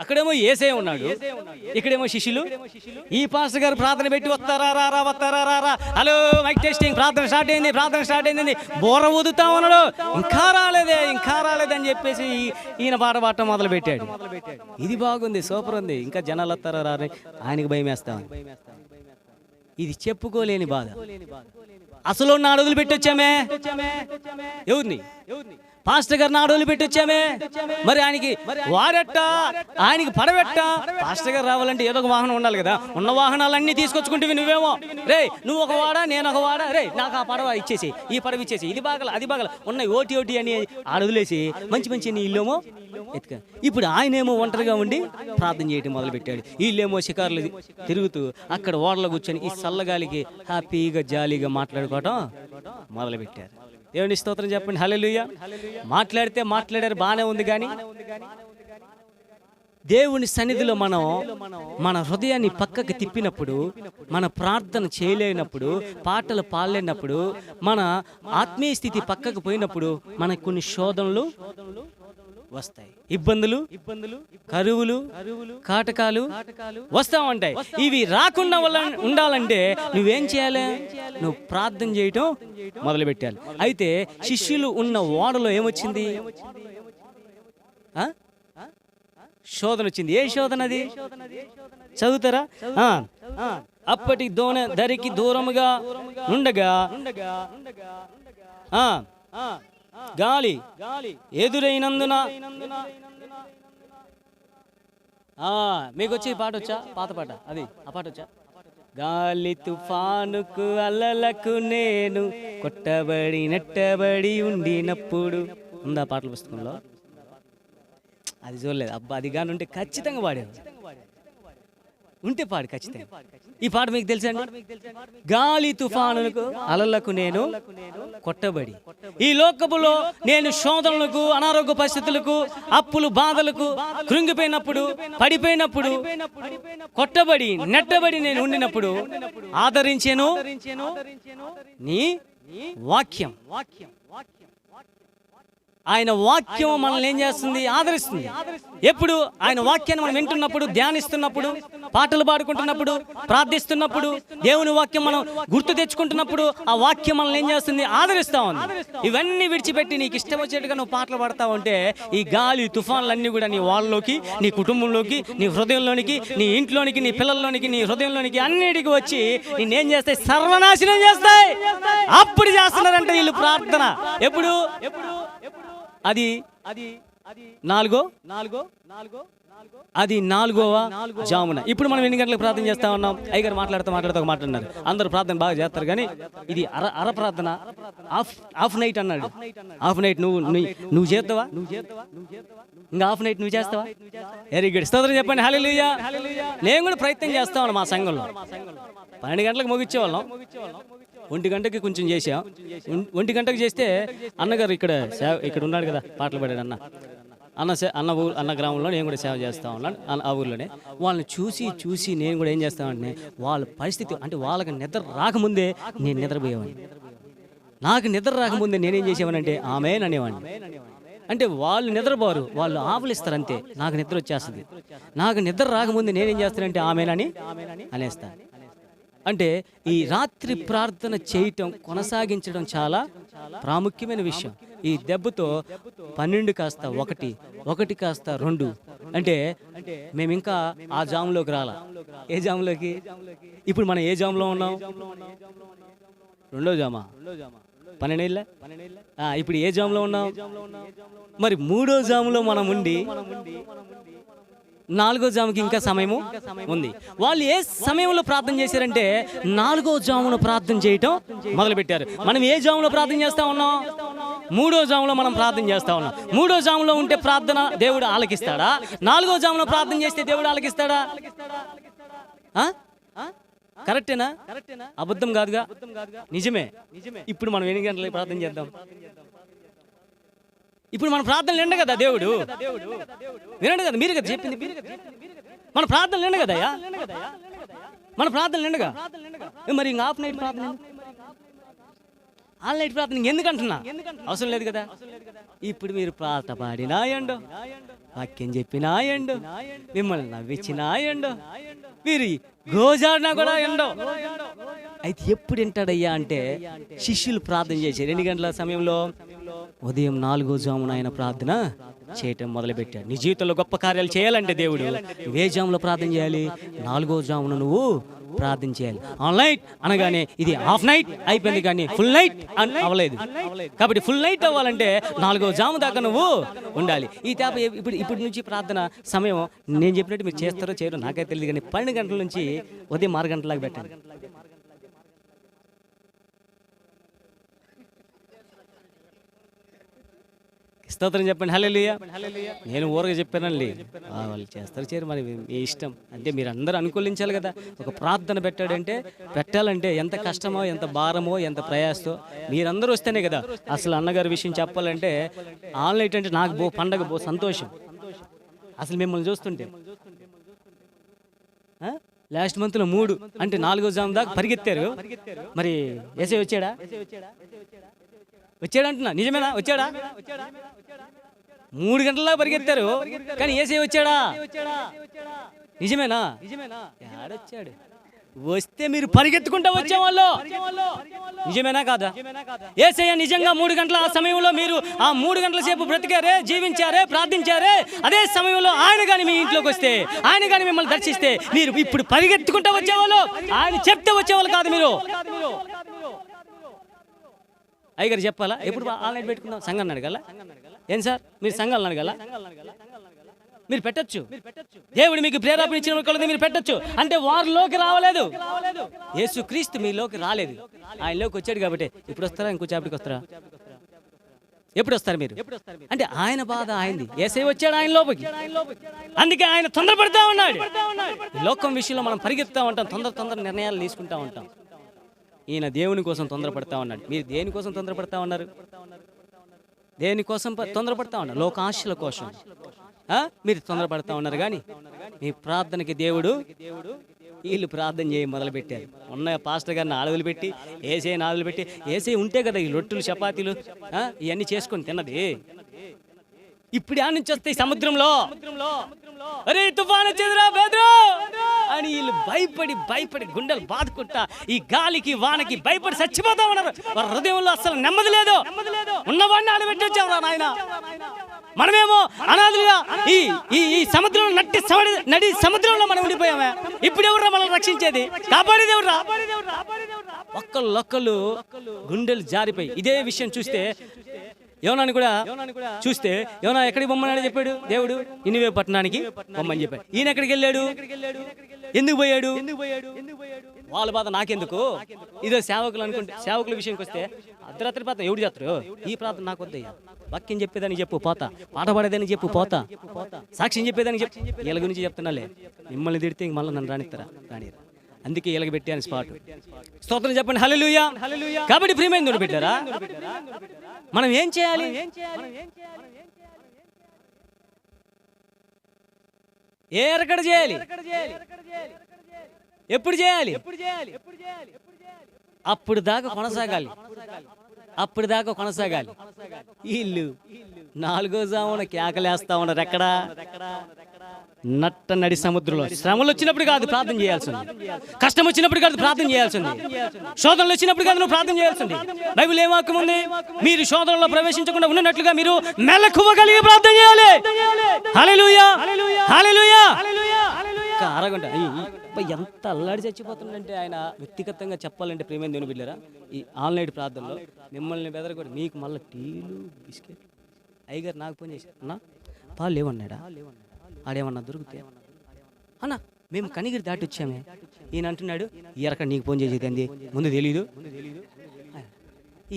అక్కడేమో యేసయ్య ఉన్నాడు, ఇక్కడేమో శిష్యులు. ఈ పాస్టర్ గారు ప్రార్థన పెట్టి వస్తారా రా, హలో మైక్ టెస్టింగ్, ప్రార్థన స్టార్ట్ అయింది, బోర ఊదుతా ఉన్నాడు. ఇంకా రాలేదే అని చెప్పేసి ఈయన పాట పాడటం మొదలు పెట్టాడు. ఇది బాగుంది, సూపర్ ఉంది, ఇంకా జనాలు వస్తారా రాని ఆయనకి భయం వేస్తాం. ఇది చెప్పుకోలేని బాధ. అసలు నాడు వదిలిపెట్టి వచ్చామే, ఎవరిని? పాస్టర్ గారు నాడు వదిలిపెట్టి వచ్చామే. మరి ఆయనకి వాడెట్ట, ఆయనకి పడబెట్ట. పాస్టర్ గారు రావాలంటే ఏదో ఒక వాహనం ఉండాలి కదా. ఉన్న వాహనాలన్నీ తీసుకొచ్చుకుంటే నువ్వేమో, రే నువ్వు ఒక వాడా, నేను ఒక వాడా, రే నాకు ఆ పడవ ఇచ్చేసి, ఈ పడవ ఇచ్చేసి, ఇది బాగల అది బాగల, ఉన్నాయి ఓటి అని ఆడవదిలేసి మంచి ఇల్లేమో ఎత్తుక. ఇప్పుడు ఆయనేమో ఒంటరిగా ఉండి ప్రార్థన చేయటం మొదలుపెట్టాడు. వీళ్ళేమో షికారులు తిరుగుతూ అక్కడ ఓడలో కూర్చొని ఈ చల్లగాలికి హ్యాపీగా జాలీగా మాట్లాడుకోవటం మొదలుపెట్టారు. దేవుని స్తోత్రం చెప్పండి, హల్లెలూయా. మాట్లాడారు, బాగానే ఉంది. కానీ దేవుని సన్నిధిలో మనం మన హృదయాన్ని పక్కకి తిప్పినప్పుడు, మన ప్రార్థన చేయలేనప్పుడు, పాటలు పాడలేనప్పుడు, మన ఆత్మీయ స్థితి పక్కకు పోయినప్పుడు మనకు కొన్ని శోధనలు వస్తాయి. ఇబ్బందులు, కరువులు, కాటకాలు వస్తా ఉంటాయి. ఇవి రాకుండా ఉండాలంటే నువ్వేం చేయాలి? నువ్వు ప్రార్థన చేయటం మొదలుపెట్టాలి. అయితే శిష్యులు ఉన్న ఓడలో ఏమొచ్చింది? శోధన వచ్చింది. ఏ శోధన అది? చదువుతారా? అప్పటి దరికి దూరముగా ఉండగా గాలి ఎదురైనందున, మీకు వచ్చి పాట వచ్చా? పాత పాట అది, ఆ పాట వచ్చా? గాలి తుఫానుకు అలలకు నేను కొట్టబడి నెట్టబడి ఉండినప్పుడు ఉందా పాటల పుస్తకంలో? అది చూడలేదు. అబ్బా, అది కానీ ఉంటే ఖచ్చితంగా పాడారు. ఉంటే పాడు ఖచ్చితంగా. ఈ పాట మీకు తెలుసా అండి? గాలి తుఫానులకు అలలకు నేను కొట్టబడి, ఈ లోకములో నేను శోధనలకు, అనారోగ్య పరిస్థితులకు, అప్పులు, బాధలకు కృంగిపోయినప్పుడు, పడిపోయినప్పుడు, కొట్టబడి నెట్టబడి నేను ఉండినప్పుడు ఆదరించేను నీ వాక్యం. ఆయన వాక్యం మనల్ని ఏం చేస్తుంది? ఆదరిస్తుంది. ఎప్పుడు? ఆయన వాక్యాన్ని మనం వింటున్నప్పుడు, ధ్యానిస్తున్నప్పుడు, పాటలు పాడుకుంటున్నప్పుడు, ప్రార్థిస్తున్నప్పుడు, దేవుని వాక్యం మనం గుర్తు తెచ్చుకుంటున్నప్పుడు ఆ వాక్యం మనల్ని ఏం చేస్తుంది? ఆదరిస్తా ఉంది. ఇవన్నీ విడిచిపెట్టి నీకు ఇష్టం వచ్చేట్టుగా నువ్వు పాటలు పాడతా ఉంటే ఈ గాలి తుఫాన్లన్నీ కూడా నీ వాళ్ళలోకి, నీ కుటుంబంలోకి, నీ హృదయంలోనికి, నీ ఇంట్లోనికి, నీ పిల్లల్లోనికి, నీ హృదయంలోనికి అన్నిటికీ వచ్చి నిన్నేం చేస్తాయి? సర్వనాశనం చేస్తాయి. అప్పుడు చేస్తున్నారంటే వీళ్ళు ప్రార్థన. ఎప్పుడు? అది నాలుగవ జామున. ఇప్పుడు మనం ఎన్ని గంటలకు ప్రార్థన చేస్తా ఉన్నాం? అయ్యగారు మాట్లాడుతూ ఒక మాట అన్నారు. అందరూ ప్రార్థన బాగా చేస్తారు, కానీ ఇది అర ప్రార్థన, హాఫ్ నైట్ అన్నాడు. హాఫ్ నైట్ నువ్వు చేస్తావా? ఇంకా హాఫ్ నైట్ నువ్వు చేస్తావా? వెరీ గుడ్, స్తోత్రం చెప్పండి. హల్లెలూయా. నేను కూడా ప్రయత్నం చేస్తా ఉన్నాను. మా సంఘంలో 12 గంటలకు ముగించేవాళ్ళం. 1 గంటకి కొంచెం చేసాం. 1 గంటకు చేస్తే అన్నగారు ఇక్కడ ఉన్నాడు కదా, పాటలు పాడాడు అన్న గ్రామంలో నేను కూడా సేవ చేస్తా ఉన్నాను. ఆ ఊర్లోనే వాళ్ళని చూసి నేను కూడా ఏం చేస్తామంటే, వాళ్ళ పరిస్థితి అంటే వాళ్ళకి నిద్ర రాకముందే నేను నిద్రపోయేవాడిని. నాకు నిద్ర రాకముందే నేనేం చేసేవానంటే ఆమెన్ అనేవాడిని. అంటే వాళ్ళు నిద్రపోరు, వాళ్ళు ఆవులిస్తారు అంతే. నాకు నిద్ర వచ్చేస్తుంది. నాకు నిద్ర రాకముందే నేనేం చేస్తానంటే ఆమెనని అనేస్తాను. అంటే ఈ రాత్రి ప్రార్థన చేయటం, కొనసాగించడం చాలా ప్రాముఖ్యమైన విషయం. ఈ దెబ్బతో 12 కాస్త 1, 1 కాస్త 2. అంటే మేము ఇంకా ఆ జాములోకి రాలా. ఏ జాములోకి? ఇప్పుడు మనం ఏ జాములో ఉన్నాం? 2వ జామా, 12 ఏళ్ళ. ఇప్పుడు ఏ జాములో ఉన్నాం? మరి 3వ జాములో మనం ఉండి 4వ జాముకి ఇంకా సమయము ఉంది. వాళ్ళు ఏ సమయంలో ప్రార్థన చేశారంటే 4వ జామున ప్రార్థన చేయటం మొదలుపెట్టారు. మనం ఏ జాములో ప్రార్థన చేస్తా ఉన్నాం? 3వ జాములో మనం ప్రార్థన చేస్తా ఉన్నాం. 3వ జాములో ఉంటే ప్రార్థన దేవుడు ఆలకిస్తాడా? 4వ జాములో ప్రార్థన చేస్తే దేవుడు ఆలకిస్తాడా? కరెక్టేనా? అబద్ధం కాదుగా, నిజమే. ఇప్పుడు మనం ఎన్ని గంటలకు ప్రార్థన చేద్దాం? ఇప్పుడు మన ప్రార్థనలు ఎండ కదా దేవుడు, వినండి కదా, మీరు కదా చెప్పింది. మన ప్రార్థనలు ఎండ కదయ్యా, మన ప్రార్థనలు ఎండగా. మరి ఇంకా హాఫ్ నైట్ ప్రార్థన, ఆల్ నైట్ ప్రార్థన ఎందుకంటున్నా? అవసరం లేదు కదా. ఇప్పుడు మీరు పాట పాడినా ఎండో, వాక్యం చెప్పినా ఎండో, మిమ్మల్ని నవ్విచ్చినా ఎండో, మీరు గోజాడినా కూడా ఎండో. అయితే ఎప్పుడు వింటాడయ్యా అంటే శిష్యులు ప్రార్థన చేశారు. 2 గంటల సమయంలో ఉదయం 4వ జామున ఆయన ప్రార్థన చేయటం మొదలుపెట్టాడు. నీ జీవితంలో గొప్ప కార్యాలు చేయాలంటే దేవుడు ఏ జాములో ప్రార్థన చేయాలి? 4వ జామున నువ్వు ప్రార్థన చేయాలి. ఆల్ నైట్ అనగానే ఇది హాఫ్ నైట్ అయిపోయింది, కానీ ఫుల్ నైట్ అవ్వలేదు. కాబట్టి ఫుల్ నైట్ అవ్వాలంటే 4వ జాము దాకా నువ్వు ఉండాలి. ఈ తేప ఇప్పటి నుంచి ప్రార్థన సమయం నేను చెప్పినట్టు మీరు చేస్తారో చేయరో నాకైతే తెలియదు, కానీ 12 గంటల నుంచి ఉదయం 6 గంటలకు పెట్టండి. స్తోత్రం చెప్పండి. హల్లెలూయా. నేను ఊరగా చెప్పానండి, వాళ్ళు చేస్తారు చేయరు, మరి మీ ఇష్టం. అంటే మీరు అందరూ అనుకూలించాలి కదా. ఒక ప్రార్థన పెట్టాలంటే ఎంత కష్టమో, ఎంత భారమో, ఎంత ప్రయాసో మీరందరూ వస్తేనే కదా. అసలు అన్నగారి విషయం చెప్పాలంటే ఆన్లైన్ అంటే నాకు పండగ సంతోషం. అసలు మిమ్మల్ని చూస్తుంటే లాస్ట్ మంత్లో 3 అంటే 4వ జాము దాకా పరిగెత్తారు. మరి ఏసై వచ్చాడా అంటున్నా, నిజమేనా? వచ్చాడా? 3 గంటల పరిగెత్తారు, కానీ యేసయ్య వచ్చాడా? నిజమేనా? ఏడొచ్చాడు? వస్తే మీరు పరిగెత్తుకుంటా వచ్చేవాళ్ళు. నిజమేనా కాదా? యేసయ్య నిజంగా 3 గంటల ఆ సమయంలో మీరు ఆ 3 గంటల సేపు బ్రతికారే, జీవించారే, ప్రార్థించారే. అదే సమయంలో ఆయన కానీ మీ ఇంట్లోకి వస్తే, ఆయన కానీ మిమ్మల్ని దర్శిస్తే మీరు ఇప్పుడు పరిగెత్తుకుంటా వచ్చేవాళ్ళు. ఆయన చెప్తే వచ్చేవాళ్ళు కాదు మీరు. అయ్యగారు చెప్పాలా? ఎప్పుడు ఆన్లైన్ పెట్టుకుందాం? సంఘాన్ని అడగాల? ఏం సార్ మీరు సంఘాలను అడగాల? మీరు పెట్టచ్చు. దేవుడు మీకు ప్రేరేపణ ఇచ్చిన కొలది మీరు పెట్టచ్చు. అంటే వారిలోకి రావలేదు. యేసుక్రీస్తు మీలోకి రాలేదు, ఆయనలోకి వచ్చాడు కాబట్టి. ఇప్పుడు వస్తారా? ఇంకొంచెంసేపటికి వస్తారా? ఎప్పుడు వస్తారు మీరు? అంటే ఆయన బాధ ఆయనది. యేసయ్య వచ్చాడు ఆయన లోపలికి, అందుకే ఆయన తొందరపడతా ఉన్నాడు. లోకం విషయంలో మనం పరిగెత్తుతా ఉంటాం, తొందర నిర్ణయాలు తీసుకుంటా ఉంటాం. ఈయన దేవుని కోసం తొందరపడతా ఉన్నాడు. మీరు దేనికోసం తొందరపడతా ఉన్నారు? దేనికోసం తొందరపడతా ఉన్నారు? లోకాశల కోసం మీరు తొందరపడతా ఉన్నారు. కానీ మీ ప్రార్థనకి దేవుడు, వీళ్ళు ప్రార్థన చేయ మొదలుపెట్టారు. ఉన్న పాస్టర్ గారిని ఆడవులు పెట్టి, యేసయ్యని ఆడవులు పెట్టి, యేసయ్య ఉంటే కదా ఈ రొట్టెలు చపాతీలు ఇవన్నీ చేసుకొని తిన్నది. ఇప్పుడు ఆ నుంచి వస్తాయి సముద్రంలో, అరే తుఫాను చెదురా బెదరు అని వీళ్ళు భయపడి గుండెలు బాదుకుంటా ఈ గాలికి వానకి భయపడి చచ్చిపోతా ఉన్నారు. వారి హృదయంలో అసలు నెమ్మది లేదు. ఉన్నవాడిని ఆడబెట్టొచ్చావురా నాయన. మనమేమో అనాథులుగా ఈ సముద్రంలో నడి సముద్రంలో మనం ఉండిపోయామే. ఇప్పుడు ఎవరు మనం రక్షించేది? కాపాడేది ఎవరు? ఒక్కళ్ళు గుండెలు జారిపోయి. ఇదే విషయం చూస్తే యోనాని కూడా చూస్తే, యోనా ఎక్కడికి పొమ్మని చెప్పాడు దేవుడు? నినివే పట్టణానికి పొమ్మని చెప్పాడు. ఈయన ఎక్కడికి వెళ్ళాడు? ఎందుకు పోయాడు? వాళ్ళ బాధ నాకెందుకు? ఇదో సేవకులు అనుకుంటే, సేవకుల విషయంకి వస్తే అర్ధరాత్రి ప్రార్థన ఎవడు చేస్తారు? ఈ ప్రార్థన నాకు వద్దయ్యా. వాక్యం చెప్పేదానికి చెప్పు పోతా, పాట పాడేదానికి చెప్పు పోతా, సాక్ష్యం చెప్పేదానికి చెప్పు. వీళ్ళ గురించి చెప్తున్నాలే, మిమ్మల్ని తిడితే మళ్ళీ నన్ను రానిస్తారా? రానిరా. అందుకే ఇలాగ పెట్టాను స్పాట్. స్తోత్రం చెప్పండి, హల్లెలూయా. కాబట్టి ప్రియమైన పెట్టారా? మనం ఏం చేయాలి? ఎక్కడ చేయాలి? ఎప్పుడు చేయాలి? అప్పుడు దాకా కొనసాగాలి. వీళ్ళు 4వ జామున కేకలేస్తా ఉన్నారు. ఎక్కడా? నడి సముద్రంలో. శ్రమలు వచ్చినప్పుడు కాదు ప్రార్థన చేయాల్సింది, కష్టం వచ్చినప్పుడు కాదు ప్రార్థన చేయాల్సింది, శోధనలు వచ్చినప్పుడు కాదు నువ్వు ప్రార్థన చేయాల్సింది. బైబిల్ ఏం వాక్యం ఉంది? మీరు శోధనలో ప్రవేశించకుండా ఉన్నట్లుగా మీరు మెలకువ కలిగి ప్రార్థన చేయాలి. హల్లెలూయా, హల్లెలూయా. అరగంట ఎంత అల్లాడి చచ్చిపోతుందంటే ఆయన వ్యక్తిగతంగా చెప్పాలంటే ప్రేమైన దేవుని బిడ్డలారా, ఈ ఆన్లైన్ ప్రార్థనలో మిమ్మల్ని బెదరకూడదు. మీకు మళ్ళీ టీలు బిస్కెట్. అయ్యగారు నాకు ఫోన్ చేశారు, అన్నా పాలు లేవన్నాడా? ఆడేమన్నా దొరికితే అన్న మేము కనిగిరి దాటి వచ్చామే. ఈయన అంటున్నాడు, ఎరక నీకు ఫోన్ చేసేది అంది ముందు తెలీదు.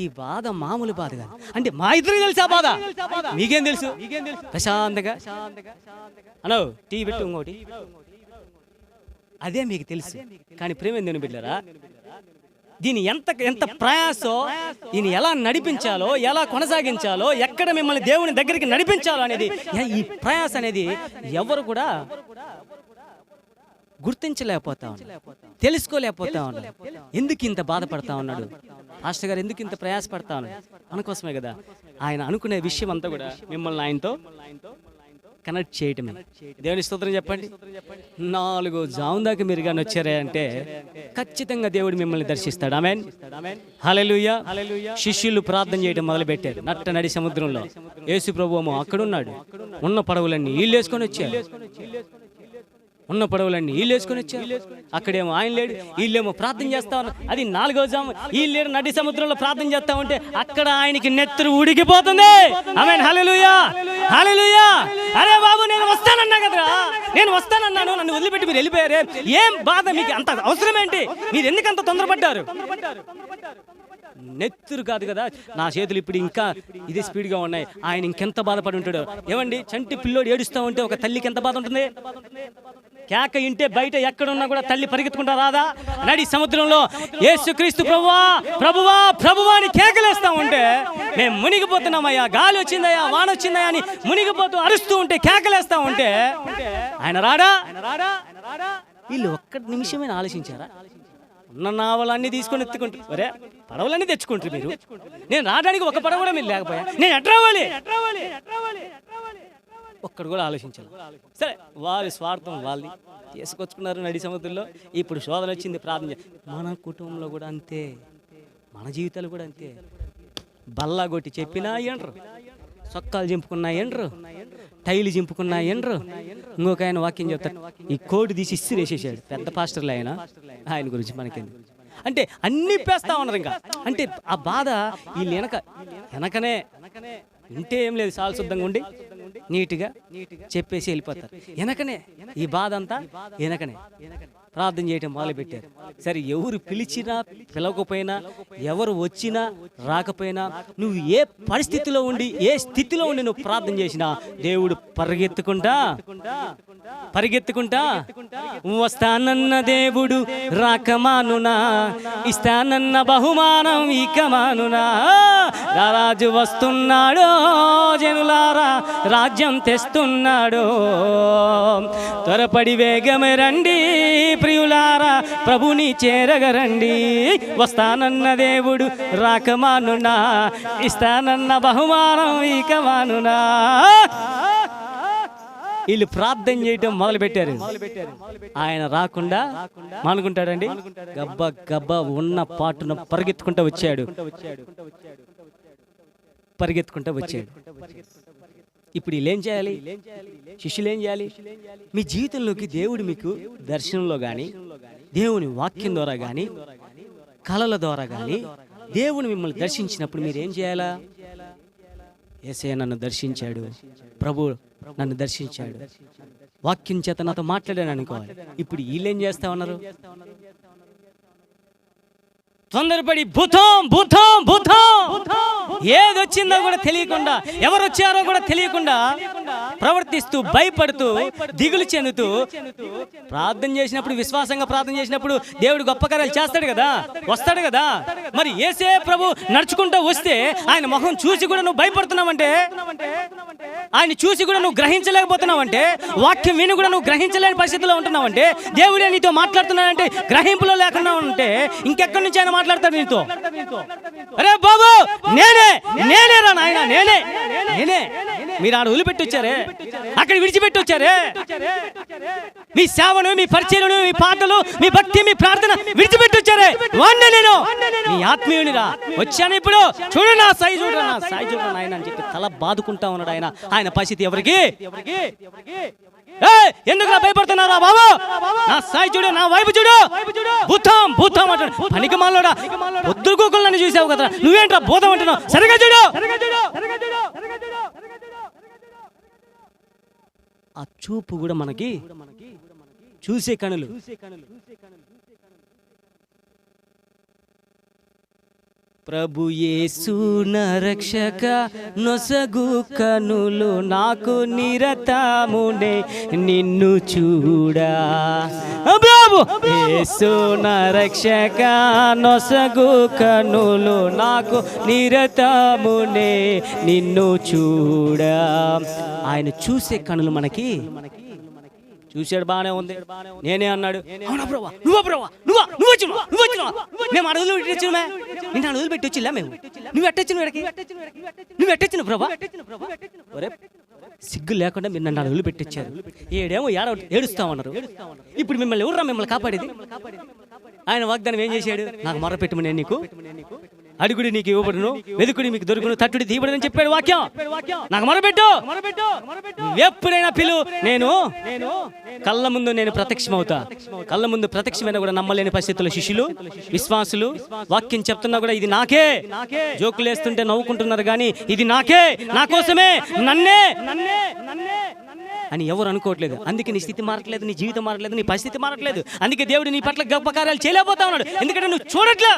ఈ బాధ మామూలు బాధ కాదు. అంటే మా ఇద్దరికి తెలుసు ఆ బాధ, మీకేం తెలుసు? ప్రశాంతంగా అన్నో టీ పెట్టు, ఇంకోటి అదే మీకు తెలుసు. కానీ ప్రేమ దేవుని బిడ్డలారా, దీని ఎంత ప్రయాసో, దీన్ని ఎలా నడిపించాలో, ఎలా కొనసాగించాలో, ఎక్కడ మిమ్మల్ని దేవుని దగ్గరికి నడిపించాలో అనేది, ఈ ప్రయాస అనేది ఎవరు కూడా గుర్తించలేకపోతా ఉన్నారు, తెలుసుకోలేకపోతా ఉన్నారు. ఎందుకు ఇంత బాధపడతా ఉన్నాడు పాస్టర్ గారు? ఎందుకు ఇంత ప్రయాసపడతా ఉన్నాడు? మన కోసమే కదా. ఆయన అనుకునే విషయం అంతా కూడా మిమ్మల్ని ఆయనతో కనెక్ట్ చేయటమే. దేవుని స్తోత్రం చెప్పండి. 4 జాము దాకా మీరు కానీ వచ్చారే అంటే ఖచ్చితంగా దేవుడు మిమ్మల్ని దర్శిస్తాడు. ఆమేన్, హల్లెలూయా. శిష్యులు ప్రార్థన చేయడం మొదలు పెట్టారు నడి సముద్రంలో. యేసు ప్రభువు అక్కడున్నాడు. ఉన్న పడవలన్నీ వీళ్ళు వేసుకొని వచ్చారు. అక్కడేమో ఆయన లేడు, వీళ్ళేమో ప్రార్థన చేస్తా ఉన్నారు. అది 4వ జాము. వీళ్ళు నడి సముద్రంలో ప్రార్థన చేస్తా ఉంటే అక్కడ ఆయనకి నెత్తురు ఉడికిపోతుంది. ఆమేన్, హల్లెలూయా, హల్లెలూయా. అరే బాబు, నేను వస్తానన్నా కదరా, నేను వస్తానన్నాను, నన్ను వదిలిపెట్టి మీరు వెళ్ళిపోయారే. ఏం బాధ మీకు? అంత అవసరం ఏంటి? మీరు ఎందుకంత తొందరపడ్డారు? నెత్తురు కాదు కదా, నా చేతులు ఇప్పుడు ఇంకా ఇదే స్పీడ్గా ఉన్నాయి. ఆయన ఇంకెంత బాధపడి ఉంటాడు. ఏమండి, చంటి పిల్లోడు ఏడుస్తూ ఉంటే ఒక తల్లికి ఎంత బాధ ఉంటుంది? కేక ఇంటే బయట ఎక్కడున్నా కూడా తల్లి పరిగెత్తుకుంటా రాదా? నడి సముద్రంలో యేసుక్రీస్తు ప్రభువా ప్రభువా ప్రభువా అని కేకలేస్తా ఉంటే మేము మునిగిపోతున్నామయ్యా, గాలి వచ్చిందయ్యా, వాన వచ్చిందయ్యా అని మునిగిపోతూ అరుస్తూ ఉంటే, కేకలేస్తా ఉంటే ఆయన రాడా? వీళ్ళు ఒక్క నిమిషమైనా ఆలోచించారా? ఉన్న నావలన్నీ తీసుకొని ఎత్తుకుంటారు. ఒరే పడవలన్నీ తెచ్చుకుంటారు మీరు. నేను రావడానికి ఒక పడవ కూడా మీరు లేకపోయా, నేను ఎట్రావాలి? ఒక్కడు కూడా ఆలోచించాలి. సరే వారి స్వార్థం వాళ్ళది చేసుకొచ్చుకున్నారు నడి సముద్రంలో. ఇప్పుడు శోధన వచ్చింది, ప్రార్థన మన కుటుంబంలో కూడా అంతే, మన జీవితాలు కూడా అంతే. బల్లా కొట్టి చెప్పినా ఎండ్రు, సొక్కాలు చింపుకున్నా ఎండ్రు, టైలు చింపుకున్నా ఎండ్రు. ఇంకొక ఆయన వాక్యం చెప్తాడు, ఈ కోడి తీసి ఇస్త్రీ వేసేసాడు, పెద్ద పాస్టర్లు ఆయన గురించి మనకేంది అంటే అన్ని పేస్తా ఉన్నారు. ఇంకా అంటే ఆ బాధ వీళ్ళు వెనకనే ఇంటే ఏం లేదు, చాలా శుద్ధంగా ఉండి నీట్గా చెప్పేసి వెళ్ళిపోతారు. వెనకనే ఈ బాధ అంతా వెనకనే ప్రార్థన చేయటం మొదలుపెట్టారు. సరే ఎవరు పిలిచినా పిలవకపోయినా, ఎవరు వచ్చినా రాకపోయినా, నువ్వు ఏ పరిస్థితిలో ఉండి ఏ స్థితిలో ఉండి నువ్వు ప్రార్థన చేసినా దేవుడు పరిగెత్తుకుంటా వస్తానన్న దేవుడు రాకమానునా, ఇస్తానన్న బహుమానం ఇకమానునా. రాజు వస్తున్నాడో జనులారా, రాజ్యం తెస్తున్నాడో, త్వరపడి వేగమే రండి ప్రియులారా, ప్రభుని చేరగరండి. వస్తానన్న దేవుడు రాకమానునా, ఇస్తానన్న బహుమానం ఇకమానునా. వీళ్ళు ప్రార్థన చేయటం మొదలు పెట్టారు. ఆయన రాకుండా మానుకుంటాడండి, గబ్బా గబ్బా ఉన్న పాటున పరిగెత్తుకుంటూ వచ్చాడు. ఇప్పుడు వీళ్ళేం చేయాలి? శిష్యులు ఏం చేయాలి? మీ జీవితంలోకి దేవుడు మీకు దర్శనంలో కానీ, దేవుని వాక్యం ద్వారా కానీ, కళల ద్వారా కానీ దేవుని మిమ్మల్ని దర్శించినప్పుడు మీరు ఏం చేయాలా? యేసయ్య నన్ను దర్శించాడు, ప్రభు నన్ను దర్శించాడు, వాక్యం చేత నాతో మాట్లాడాను అనుకోవాలి. ఇప్పుడు వీళ్ళేం చేస్తా ఉన్నారు? తొందరపడి భూతం భూతం భూతం ఏదొచ్చిందో కూడా తెలియకుండా, ఎవరు వచ్చారో కూడా తెలియకుండా ప్రవర్తిస్తూ, భయపడుతూ, దిగులు చెందుతూ ప్రార్థన చేసినప్పుడు, విశ్వాసంగా ప్రార్థన చేసినప్పుడు దేవుడు గొప్ప కార్యాలు చేస్తాడు కదా, వస్తాడు కదా. మరి యేసే ప్రభు నడుచుకుంటూ వస్తే ఆయన మొహం చూసి కూడా నువ్వు భయపడుతున్నావంటే, ఆయన చూసి కూడా నువ్వు గ్రహించలేకపోతున్నావంటే, వాక్యం విని కూడా నువ్వు గ్రహించలేని పరిస్థితిలో ఉంటున్నావంటే, దేవుడే నీతో మాట్లాడుతున్నాడంటే గ్రహింపులో లేకుండా ఉంటే ఇంకెక్కడి నుంచి ఆయన మాట్లాడతాడు నీతో? అరే బాబు, నేనే రా నాయన, నేనే. మీరు ఆడ వదిలిపెట్టి వచ్చారే, అక్కడ విడిచిపెట్టి వచ్చారే. మీ సేవను, మీ పరిచయను, మీ పాటలు, మీ భక్తి, మీ ప్రార్థన విడిచిపెట్టి వచ్చారే. వాడినే నేను, మీ ఆత్మీయునిరా. వచ్చాను ఇప్పుడు, చూడు నా సాయి, చూడరా నా సాయి, చూడరా నాయన అని చెప్పి తల బాదుకుంటా ఉన్నాడు ఆయన. ఆయన పరిస్థితి ఎవరికి? ఎందుకు భయపడుతున్నారా బాబు? నా సాయి చూడు, నా వైపు చూడు. భూతం భూతం అంటాడు. పనికి మాలోడా, పొద్దు గోకులను చూసావు కదా, నువ్వేంట్రా భూతం అంటున్నావు? సరిగా చూడు. ఆ చూపు కూడా మనకి చూసే కనులు. ప్రభు యేసు రక్షక నొసగు కనులు నాకు నిరతమునే నిన్ను చూడా. ప్రభు యేసు రక్షక నొసగు కనులు నాకు నిరతమునే నిన్ను చూడా. ఆయన చూసే కనులు మనకి చూశాడు, బాగానే ఉంది. నేనే అన్నాడు, అవునా ప్రభా, నువ్వు వచ్చిన మేము అడుగులు పెట్టొచ్చినా, నిన్ను అడుగులు పెట్టి వచ్చిలా మేము. నువ్వు ఎట్టొచ్చిన ప్రభా? సిగ్గు లేకుండా మీరు నన్ను అడుగులు పెట్టించారు. ఏడేమో ఏడుస్తామన్నారు. ఇప్పుడు మిమ్మల్ని ఎవరురా మిమ్మల్ని కాపాడేది? ఆయన వాగ్దానం ఏం చేశాడు? నాకు మొర్ర పెట్టుము, నేను నీకు అడుగుడి నీకు ఇవ్వబడును, వెదుకుడి మీకు దొరుకును, తట్టుడి తీయబడని చెప్పాడు వాక్యం. నాకు మొరపెట్టు, ఎప్పుడైనా పిలు, నేను కళ్ళ ముందు నేను ప్రత్యక్షమవుతా. కళ్ళ ముందు ప్రత్యక్షమైనా కూడా నమ్మలేని పరిస్థితుల్లో శిష్యులు, విశ్వాసులు వాక్యం చెప్తున్నా కూడా ఇది నాకే, జోకులు వేస్తుంటే నవ్వుకుంటున్నారు కానీ ఇది నాకే, నా కోసమే, నన్నే అని ఎవరు అనుకోవట్లేదు. అందుకే నీ స్థితి మారట్లేదు, నీ జీవితం మారట్లేదు, నీ పరిస్థితి మారట్లేదు. అందుకే దేవుడు నీ పట్ల గొప్ప కార్యాలు చేయలేకపోతా ఉన్నాడు. ఎందుకంటే నువ్వు చూడట్లే.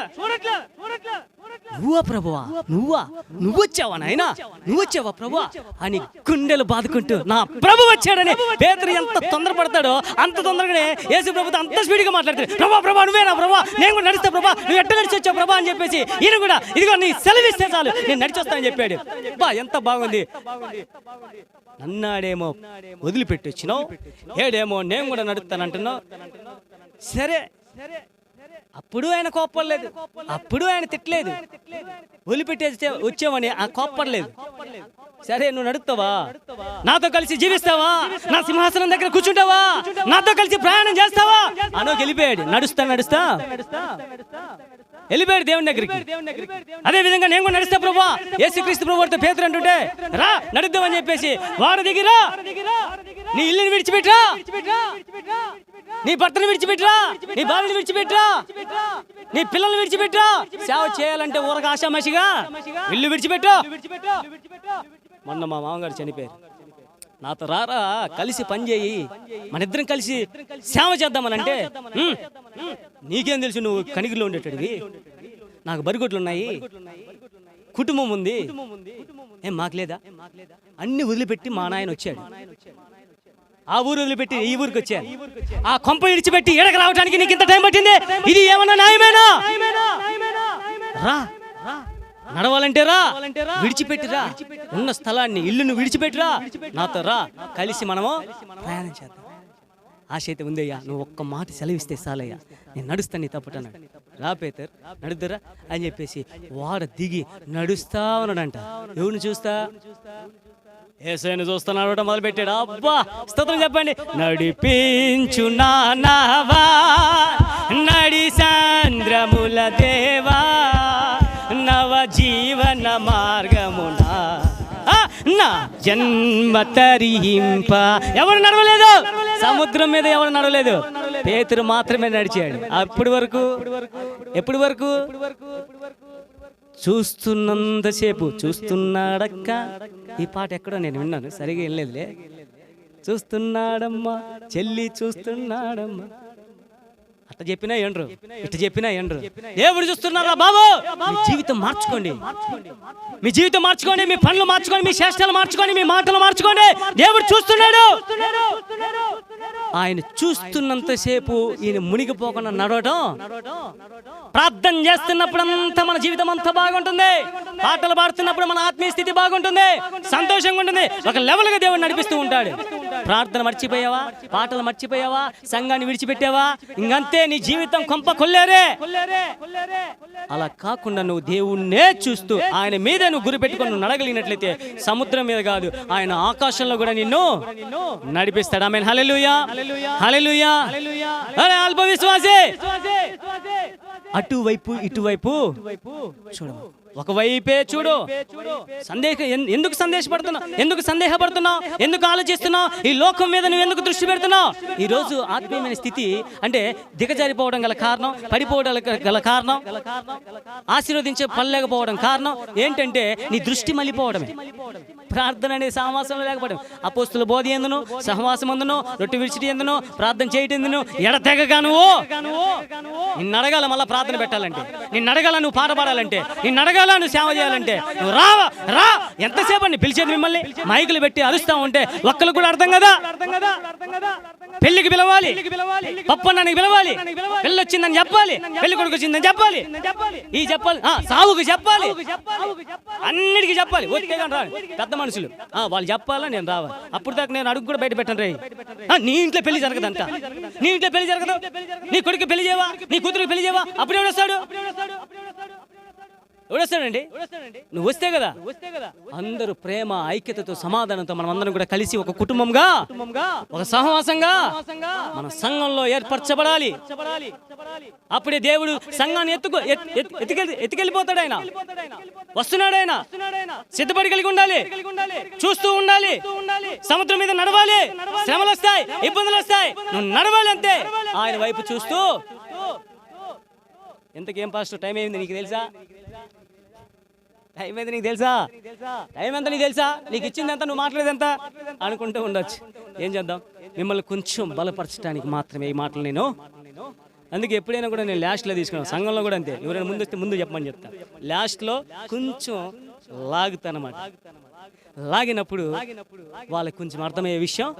నువ్వా ప్రభువా, నువ్వు వచ్చావా నాయనా, నువ్వు వచ్చావా ప్రభువా అని గుండెలు బాదుకుంటూ నా ప్రభు వచ్చాడని పేతురు ఎంత తొందరపడతాడో అంత తొందరగానే యేసు ప్రభుతో అంత స్పీడ్గా మాట్లాడతాడు. ప్రభా నువ్వేనా ప్రభా, నేను కూడా నడుస్తా ప్రభా, నువ్వు ఎట్ట నడిచి వచ్చావు ప్రభా అని చెప్పేసి ఈయన కూడా ఇదిగో నీ సెలవిస్తే చాలు నేను నడిచొస్తానని చెప్పాడు. బా ఎంత బాగుంది. అన్నాడేమో వదిలిపెట్టి వచ్చినావు, ఏడేమో నేను కూడా నడుస్తానంటున్నావు. సరే అప్పుడు ఆయన కోప్పడలేదు, అప్పుడు ఆయన తిట్టలేదు, వదిలిపెట్టేస్తే వచ్చామని ఆ కోప్పడలేదు. సరే నువ్వు నడుస్తావా, నాతో కలిసి జీవిస్తావా, నా సింహాసనం దగ్గర కూర్చుంటావా, నాతో కలిసి ప్రయాణం చేస్తావా అనో వెళ్ళిపోయాడు. నడుస్తా వెళ్ళిపోయాడు దేవుని దగ్గరికి. అదే విధంగా నేను కూడా నడుస్తా ప్రభువా, యేసుక్రీస్తు ప్రభువుతో పేతురు అంటుంటే రా నడుద్దామని చెప్పేసి వాడి దగ్గర నీ ఇల్లుని విడిచిపెట్టరా, నీ భర్తను విడిచిపెట్టరా, నీ భార్యను విడిచిపెట్టరా, నీ పిల్లల్ని విడిచిపెట్టరా. సేవ చేయాలంటే ఊరక ఆశామాషిగా ఇల్లు విడిచిపెట్టా. మొన్న మా మామగారు చనిపోయారు. నాతో రారా కలిసి పని చేయి, మన ఇద్దరం కలిసి సేవ చేద్దామని అంటే నీకేం తెలుసు, నువ్వు కనిగిరిలో ఉండేటడివి, నాకు బరిగొడ్లు ఉన్నాయి, కుటుంబం ఉంది, ఏం మాకు లేదా? అన్ని వదిలిపెట్టి మా నాయన వచ్చాడు. ఆ ఊరు వదిలిపెట్టి ఈ ఊరికి వచ్చాను. ఆ కొంప ఇడిచిపెట్టి ఎడక రావడానికి నీకు ఇంత టైం పట్టింది, ఇది ఏమన్నా న్యాయమేనా? రా నడవాలంటే రా, విడిచిపెట్టిరా, ఉన్న స్థలాన్ని ఇల్లును విడిచిపెట్టిరా, నాతో రా, కలిసి మనము ప్రయాణం చేద్దాం. ఆశ అయితే ఉందయ్యా, నువ్వు ఒక్క మాట సెలవిస్తే చాలయ్యా, నేను నడుస్తాను నీ తప్పుటన్నాడు. రా పేతురు నడుద్దురా అని చెప్పేసి వాడ దిగి నడుస్తా ఉన్నాడంట. ఎవరిని చూస్తా? యేసుని చూస్తున్నాడు, మొదలు పెట్టాడు. అబ్బా స్తోత్రం చెప్పండి. నడిపించు నావా నడి సాంద్రముల దేవా, నవ జీవన మార్గమునా నా జన్మ తరింప. ఎవరు నడవలేదు, సముద్రం మీద ఎవరు నడవలేదు, పేతురు మాత్రమే నడిచాడు. ఎప్పటి వరకు చూస్తున్నంతసేపు చూస్తున్నాడక్క. ఈ పాట ఎక్కడో నేను విన్నాను, సరిగా వెళ్ళలేదులే. చూస్తున్నాడమ్మా చెల్లి చూస్తున్నాడమ్మా, అట్ట చెప్పినా ఏండ్రు, ఇట్ట చెప్పినా ఏండ్రు. దేవుడు చూస్తున్నారా బాబు, మీ జీవితం మార్చుకోండి, మీ జీవితం మార్చుకోండి, మీ పనులు మార్చుకోండి, మీ చేష్టలు మార్చుకోండి, మీ మాటలు మార్చుకోండి. దేవుడు చూస్తున్నాడు. ఆయన చూస్తున్నంతసేపు ఈయన మునిగిపోకుండా నడవటం, ప్రార్థన చేస్తున్నప్పుడు అంతా మన జీవితం అంతా బాగుంటుంది, పాటలు పాడుతున్నప్పుడు మన ఆత్మీయ స్థితి బాగుంటుంది, సంతోషంగా ఉంటుంది. ఒక లెవెల్గా దేవుడు నడిపిస్తూ ఉంటాడు. ప్రార్థన మర్చిపోయావా, పాటలు మర్చిపోయావా, సంఘాన్ని విడిచిపెట్టావా, ఇంకంతే నీ జీవితం కొంప కొల్లేరే. అలా కాకుండా నువ్వు దేవుణ్ణే చూస్తూ ఆయన మీద నువ్వు గురి పెట్టుకొని నువ్వు నడగలిగినట్లయితే సముద్రం మీద కాదు, ఆయన ఆకాశంలో కూడా నిన్ను నడిపిస్తాడు. ఆమేన్. హల్లెలూయా, హల్లెలూయా. అరే అల్ప విశ్వాసే, అటువైపు ఇటువైపు చూడము, ఒకవైపే చూడు. ఎందుకు సందేహపడుతున్నావు, ఎందుకు ఆలోచిస్తున్నావు, ఈ లోకం మీద నువ్వు ఎందుకు దృష్టి పెడుతున్నావు? ఈ రోజు ఆత్మీయమైన స్థితి అంటే దిగజారిపోవడం గల కారణం, పడిపోవడం గల కారణం, ఆశీర్వదించే పనిలేకపోవడం కారణం ఏంటంటే నీ దృష్టి మళ్ళీపోవడమే. ప్రార్థన అనే సహవాసంలో లేకపోవడం. అపోస్తుల బోధ ఎందును, సహవాసం ఎందును, రొట్టె విడిచిటి ఎందును, ప్రార్థన చేయటం ఎందును, ఎడతెగగా నువ్వు నిన్ను అడగాల. మళ్ళీ ప్రార్థన పెట్టాలంటే, నిన్ను అడగాల, నువ్వు పాట పాడాలంటే, నిన్ను అడగాల, నువ్వు సేవ చేయాలంటే, నువ్వు రా ఎంతసేపు అండి పిలిచేది మిమ్మల్ని? మైకులు పెట్టి అరుస్తా ఉంటే ఒక్కరు కూడా అర్థం కదా. పెళ్లికి పిలవాలి, పప్పన్నానికి పిలవాలి, పెళ్ళి వచ్చిందని చెప్పాలి, పెళ్లి కొడుకు వచ్చిందని చెప్పాలి, ఈ చెప్పాలి, సావుకు చెప్పాలి, అన్నిటికీ చెప్పాలి. పెద్ద మనుషులు వాళ్ళు చెప్పాలా, నేను రావాలి. అప్పుడు దాకా నేను అడుగు కూడా బయట పెట్టను. రే నీ ఇంట్లో పెళ్లి జరగదంట, నీ ఇంట్లో పెళ్లి జరగదు, నీ కొడుకు పెళ్లి చేయవా, నీ కూతురికి పెళ్లి చేయవా, అప్పుడు ఎవడొస్తాడు? ఎవడొస్తాడండి? నువ్వు వస్తే కదా. అందరూ ప్రేమ, ఐక్యతతో, సమాధానంతో మనం అందరం కూడా కలిసి ఒక కుటుంబంగా, ఒక సహవాసంగా మన సంఘంలో ఏర్పరచబడాలి. అప్పుడే దేవుడు సంఘాన్ని ఎత్తుకెళ్ళిపోతాడు. ఆయన వస్తున్నాడు, ఆయన సిద్ధపడి కలిగి ఉండాలి, చూస్తూ ఉండాలి. సముద్రం మీద నడవాలి, శ్రమలు వస్తాయి, ఇబ్బందులు వస్తాయి, నువ్వు నడవాలి అంతే, ఆయన వైపు చూస్తూ. ఎంతకేం పాస్టర్ టైం అయింది నీకు తెలుసా? టైం ఎంత నీకు తెలుసా? టైం ఎంత నీకు తెలుసా? నీకు ఇచ్చింది ఎంత, నువ్వు మాట్లాడేది ఎంత అనుకుంటూ ఉండొచ్చు. ఏం చేద్దాం, మిమ్మల్ని కొంచెం బలపరచడానికి మాత్రమే ఈ మాటలు నేను. అందుకే ఎప్పుడైనా కూడా నేను లాస్ట్లో తీసుకున్నాను, సంఘంలో కూడా అంతే. ఎవరైనా ముందు వస్తే ముందు చెప్పమని చెప్తాను, లాస్ట్లో కొంచెం లాగుతానమాట. లాగినప్పుడు వాళ్ళకి కొంచెం అర్థమయ్యే విషయం.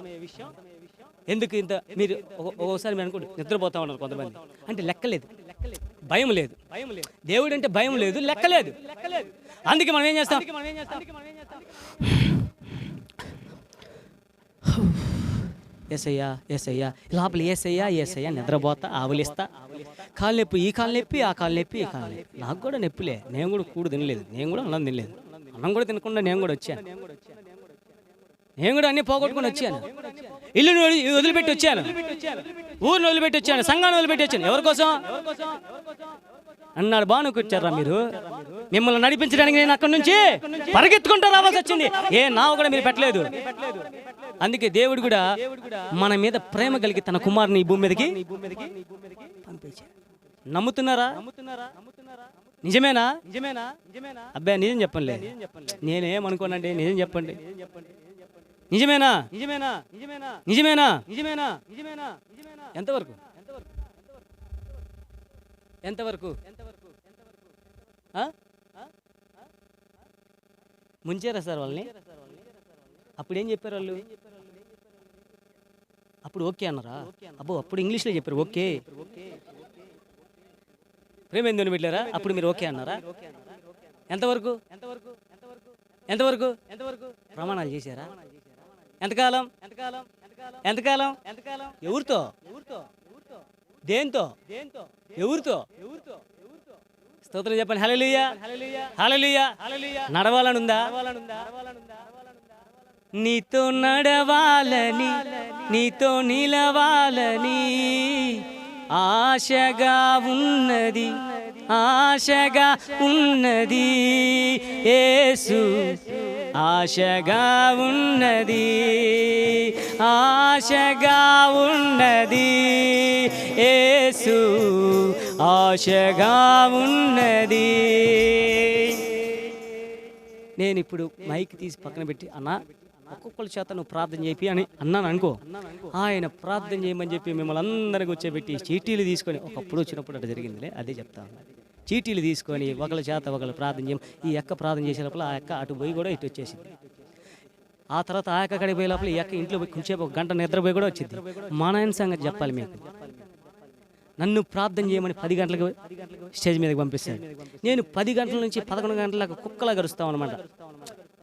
ఎందుకు ఇంత మీరు ఒకసారి మీరు అనుకోండి, నిద్రపోతా ఉన్నారు కొంతమంది, అంటే లెక్కలేదు, భయం లేదు. దేవుడు అంటే భయం లేదు, లెక్కలేదు. అందుకే మనం ఏం చేస్తాం, ఏసయ్యా ఏసయ్యా, లోపల ఏసయ్యా నిద్రపోతా, ఆవులిస్తా, కాలు నొప్పి, ఈ కాలు నొప్పి, ఆ కాలు నొప్పి, ఈ కాలు నొప్పి. నాకు కూడా నొప్పిలే, నేను కూడా కూడు తినలేదు, నేను కూడా అన్నం తినలేదు, అన్నం కూడా తినకుండా నేను కూడా వచ్చాను. నేను కూడా అన్ని పోగొట్టుకుని వచ్చాను. ఇల్లుని వదిలిపెట్టి వచ్చాను, ఊరిని వదిలిపెట్టి వచ్చాను, సంఘాన్ని వదిలిపెట్టి వచ్చాను. ఎవరి కోసం అన్నాడు. బానుకు వచ్చారా మీరు? మిమ్మల్ని నడిపించడానికి నేను అక్కడి నుంచి పరిగెత్తుకుంటూ రావాల్సి వచ్చింది. ఏ నావ కూడా మీరు పెట్టలేదు. అందుకే దేవుడు కూడా మన మీద ప్రేమ కలిగి తన కుమారుని ఈ భూమి మీదకి పంపించాడు. నమ్ముతున్నారా? నిజమేనా? అబ్బాయి నిజం చెప్పండి, నేనేమనుకోనండి, నిజం చెప్పండి. నిజమేనా? నిజమేనా? ఎంతవరకు? ఎంతవరకు? ముంచారా సార్ వాళ్ళని? అప్పుడు ఏం చెప్పారు వాళ్ళు? అప్పుడు ఓకే అన్నారా? అబ్బో, అప్పుడు ఇంగ్లీష్లో చెప్పారు ఓకే. ప్రేమేందుని పెట్టారా? అప్పుడు మీరు ఓకే అన్నారా? ఎంతవరకు? ఎంతవరకు ప్రమాణాలు చేశారా? ఎంతకాలం? ఎవరితో? దేంతో? ఎవరితో? స్తోత్రం చెప్పండి. హల్లెలూయా, హల్లెలూయా. నడవాలని ఉందా? నీతో నడవాలని, నీతో నిలవాలని ఆశగా ఉన్నది, ఆశగా ఉన్నది యేసు, ఆశగా ఉన్నది, ఆశగా ఉన్నది యేసు, ఆశగా ఉన్నది. నేను ఇప్పుడు మైక్ తీసి పక్కన పెట్టి, అన్నా ఒక్కొక్కరి చేత నువ్వు ప్రార్థన చేయి అని అన్నాను అనుకో, ఆయన ప్రార్థన చేయమని చెప్పి మిమ్మల్ని అందరికీ వచ్చేపెట్టి చీటీలు తీసుకొని, ఒకప్పుడు వచ్చినప్పుడు అట్లా జరిగిందిలే, అదే చెప్తా ఉన్నా. చీటీలు తీసుకొని ఒకళ్ళ చేత ఒకళ్ళు ప్రార్థన చేయం. ఈ అక్క ప్రార్థన చేసే లోపల ఆ అక్క అటు పోయి కూడా ఇటు వచ్చేసింది. ఆ తర్వాత ఆ అక్క కడికి పోయే లోపల ఈ అక్క ఇంట్లో పోయి కొంచెంసేపు ఒక గంట నిద్రపోయి కూడా వచ్చింది. మా నాయన సంగతి చెప్పాలి మీకు. నన్ను ప్రార్థన చేయమని 10 గంటలకు స్టేజ్ మీదకి పంపిస్తాను. నేను 10 గంటల నుంచి 11 గంటలకు కుక్కలా గరుస్తాం అనమాట.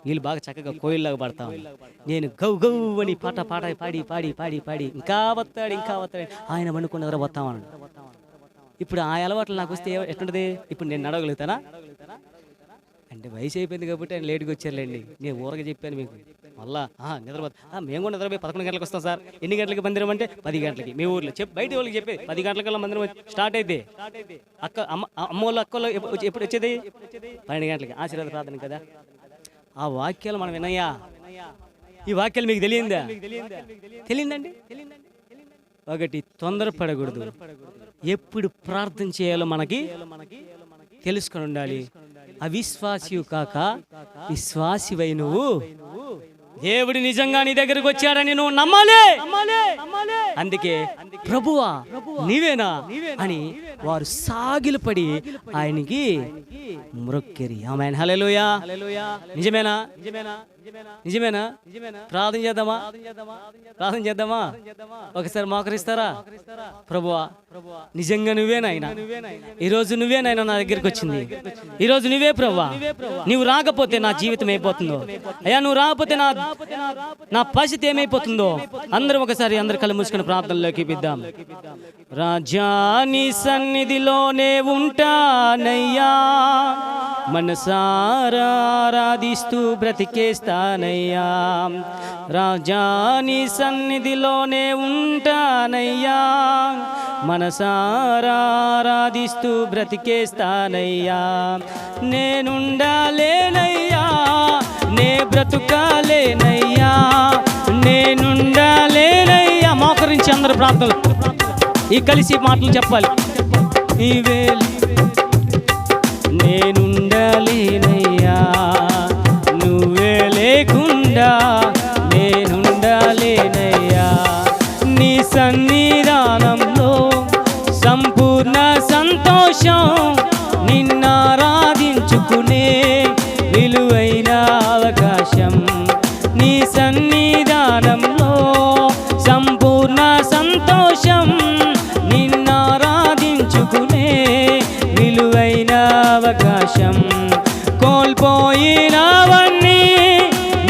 వీళ్ళు బాగా చక్కగా కోయిల్లాగా పాడతాం. నేను గౌ గౌ అని పాట పాడి పాడి పాడి పాడి ఇంకా వస్తాడు ఆయన వండుకొని నిద్రపోతామన్నాడు. ఇప్పుడు ఆ అలవాట్లు నాకు వస్తే ఎట్లుంటుంది? ఇప్పుడు నేను నడవగలుగుతానా? అంటే వయసు అయిపోయింది కాబట్టి ఆయన లేట్గా వచ్చారులేండి. నేను ఊరగా చెప్పాను మీకు. మళ్ళా నిద్రపోతా, మేము కూడా నిద్రపోయి 11 గంటలకు వస్తాం సార్. ఎన్ని గంటలకి మందిరం అంటే 10 గంటలకి. మీ ఊర్లో బయట వాళ్ళకి చెప్పేది 10 గంటలకల్లా మందిరం స్టార్ట్ అయితే అమ్మోళ్ళు అక్కలు ఎప్పుడు వచ్చేది 12 గంటలకి ఆశీర్వాద ప్రార్థన కదా. ఆ వాక్యాలు మనం వినయ్యా. ఈ వాక్యాలు మీకు తెలియందా? తెలియందండి. ఒకటి, తొందరపడకూడదు. ఎప్పుడు ప్రార్థన చేయాలో మనకి తెలుసుకొని ఉండాలి. అవిశ్వాసియు కాక విశ్వాసివై నువ్వు దేవుడు నిజంగా నీ దగ్గరకు వచ్చాడని నువ్వు నమ్మాలి. అందుకే ప్రభువా నీవేనా అని వారు సాగిలపడి ఆయనకి మ్రొక్కిరి. ఆమేన్, హల్లెలూయా. నిజమేనా? నిజమేనా? ప్రార్థన చేద్దామా? ప్రార్థన చేద్దామా? ఒకసారి మోకరిస్తారా? ప్రభువా నిజంగా నువ్వేనాయనా, ఈరోజు నువ్వేనాయనా నా దగ్గరికి వచ్చింది. ఈరోజు నువ్వే ప్రభువా. నువ్వు రాకపోతే నా జీవితం అయిపోతుందో అయ్యా, నువ్వు రాకపోతే నా పరిస్థితి ఏమైపోతుందో. అందరం ఒకసారి అందరు కళ్ళు మూసుకుని ప్రార్థనలోకి పిద్దాం. రాజాని సన్నిధిలోనే ఉంటానయ్యా, మనసారా ఆరాధిస్తూ బ్రతికేస్తానయ్యా. రాజాని సన్నిధిలోనే ఉంటానయ్యా, మనసారా ఆరాధిస్తూ బ్రతికేస్తానయ్యా. నేనుండాలేనయ్యా, నే బ్రతుకాలేనయ్యా, నేనుండాలేనయ్యా. మోకరించి అందరు ప్రార్థనలు ఈ కలిసి మాటలు చెప్పాలి. ఇవే నేనుండాలేనయ్యా, నువ్వే లేకుండా నేనుండాలేనయ్యా. నీ సన్నిధానంలో సంపూర్ణ సంతోషం, నిన్నారాధించుకునే విలువైన అవకాశం. నీ సన్నిధానంలో సంపూర్ణ సంతోషం, నిన్నారాధించుకునే విలువైన అవకాశం. కోల్పోయినవన్నీ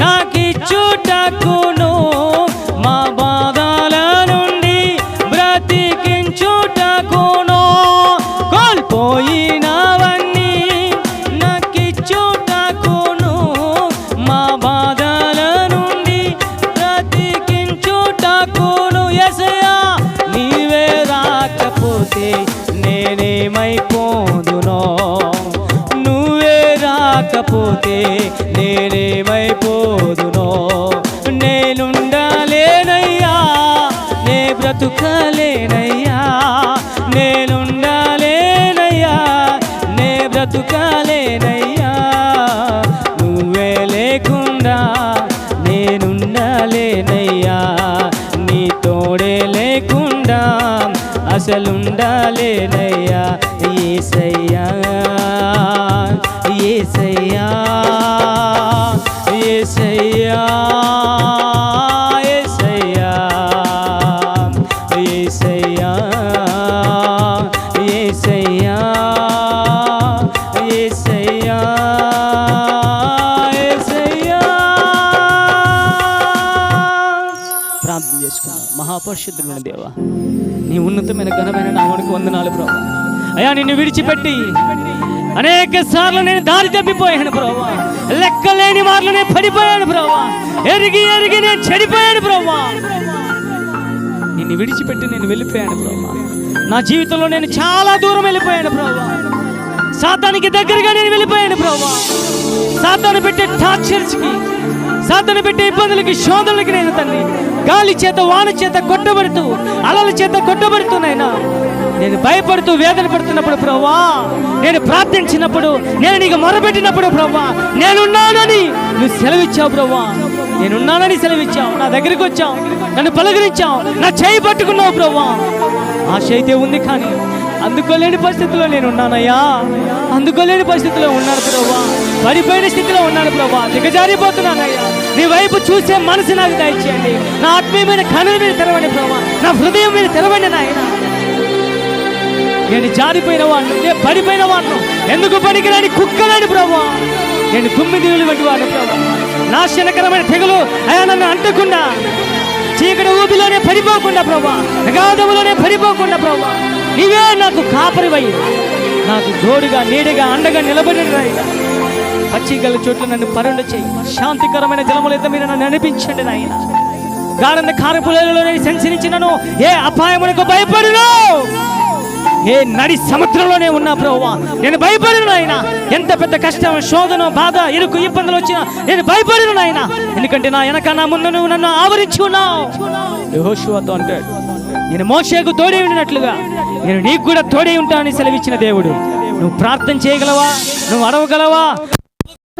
నాకిచ్చుటకును, మా బాధల బ్రతకాలేనయ్యా, నేనుండాలేనయ్యా, నే బ్రతుకాలేనయ్యా, నువ్వే లేకుండా నేనుండాలేనయ్యా, నీ తోడే లేకుండా అసలుండాలేనయ్యా. యేసయ్యా యేసయ్యా యేసయ్యా యేసయ్యా యేసయ్యా యేసయ్యా యేసయ్యా యేసయ్యా. ప్రార్థన చేసుకున్నాం. మహాపరిశుద్ధుడైన దేవా, నీ ఉన్నతమైన ఘనమైన నామానికి వందనాలు ప్రభు. అయ్యా, నిన్ను విడిచిపెట్టి అనేక సార్లు నేను దారి తప్పిపోయాను ప్రభు. లెక్కలేని మార్లు నేను పడిపోయాను ప్రభు. ఎరిగి నేను చెడిపోయాను ప్రభు. నిన్ను విడిచిపెట్టి నేను వెళ్ళిపోయాను ప్రభు. నా జీవితంలో నేను చాలా దూరం వెళ్ళిపోయాను ప్రభు. సాతానికి దగ్గరగా నేను వెళ్ళిపోయాను ప్రభు. సాతాను పెట్టే టార్చర్స్కి, సాతాను పెట్టే ఇబ్బందులకి, శోధనలకి నేను తండ్రి గాలి చేత వాన చేత కొట్టబడుతూ, అలల చేత కొట్టబడుతున్నాయినా నేను భయపడుతూ వేదన పడుతున్నప్పుడు ప్రభువా, నేను ప్రార్థించినప్పుడు, నేను నీకు మొరపెట్టినప్పుడు ప్రభువా, నేనున్నానని నువ్వు సెలవిచ్చావు ప్రభువా. నేనున్నానని సెలవిచ్చావు. నా దగ్గరికి వచ్చావు, నన్ను పలకరించావు, నా చేయి పట్టుకున్నావు ప్రభువా. ఆశ అయితే ఉంది, కానీ అందుకోలేని పరిస్థితిలో నేను ఉన్నానయ్యా. అందుకోలేని పరిస్థితిలో ఉన్నాను ప్రభువా. పడిపోయిన స్థితిలో ఉన్నాను ప్రభువా. దిగజారిపోతున్నానయ్యా. నీ వైపు చూసే మనసు నాకు దయచేయండి. నా ఆత్మీయమైన కనుల మీద తెరవండి ప్రభువా. నా హృదయం మీద తెరవండి నాయన. నేను జారిపోయిన వాడిని, నేను పడిపోయిన వాడిను, ఎందుకు పనికిరాని కుక్కలాని ప్రభువా. నేను 9 వంటి వాడిని ప్రభువా. నాశనకరమైన తెగులు అయా నన్ను అంటకుండా, చీకటి ఊపిలోనే పడిపోకుండా ప్రభువా, అగాధములోనే పడిపోకుండా ప్రభువా, నీవే నాకు కాపరివై, నాకు తోడుగా నీడగా అండగా నిలబడిన నాయన. పచ్చిగల చోట్ల నన్ను పరుండ చేయి. శాంతికరమైన జలములైతే మీరు నన్ను నడిపించండి నాయన. గాఢంద కారపులలో నేను సంచరించినను ఏ అపాయమునకు భయపడును. ఏ నడి సముద్రంలోనే ఉన్నా ప్రభువా, నేను భయపడిన నాయన. ఎంత పెద్ద కష్టం, శోధన, బాధ, ఇరుకు, ఇబ్బందులు వచ్చినా నేను భయపడిన నాయన. ఎందుకంటే నా వెనక నా ముందు నువ్వు నన్ను ఆవరించి ఉన్నావు. యెహోషువతో అంటాడు, నేను మోషేకు తోడే ఉండినట్లుగా నేను నీకు కూడా తోడే ఉంటానని సెలవిచ్చిన దేవుడు. నువ్వు ప్రార్థన చేయగలవా? నువ్వు అడవగలవా?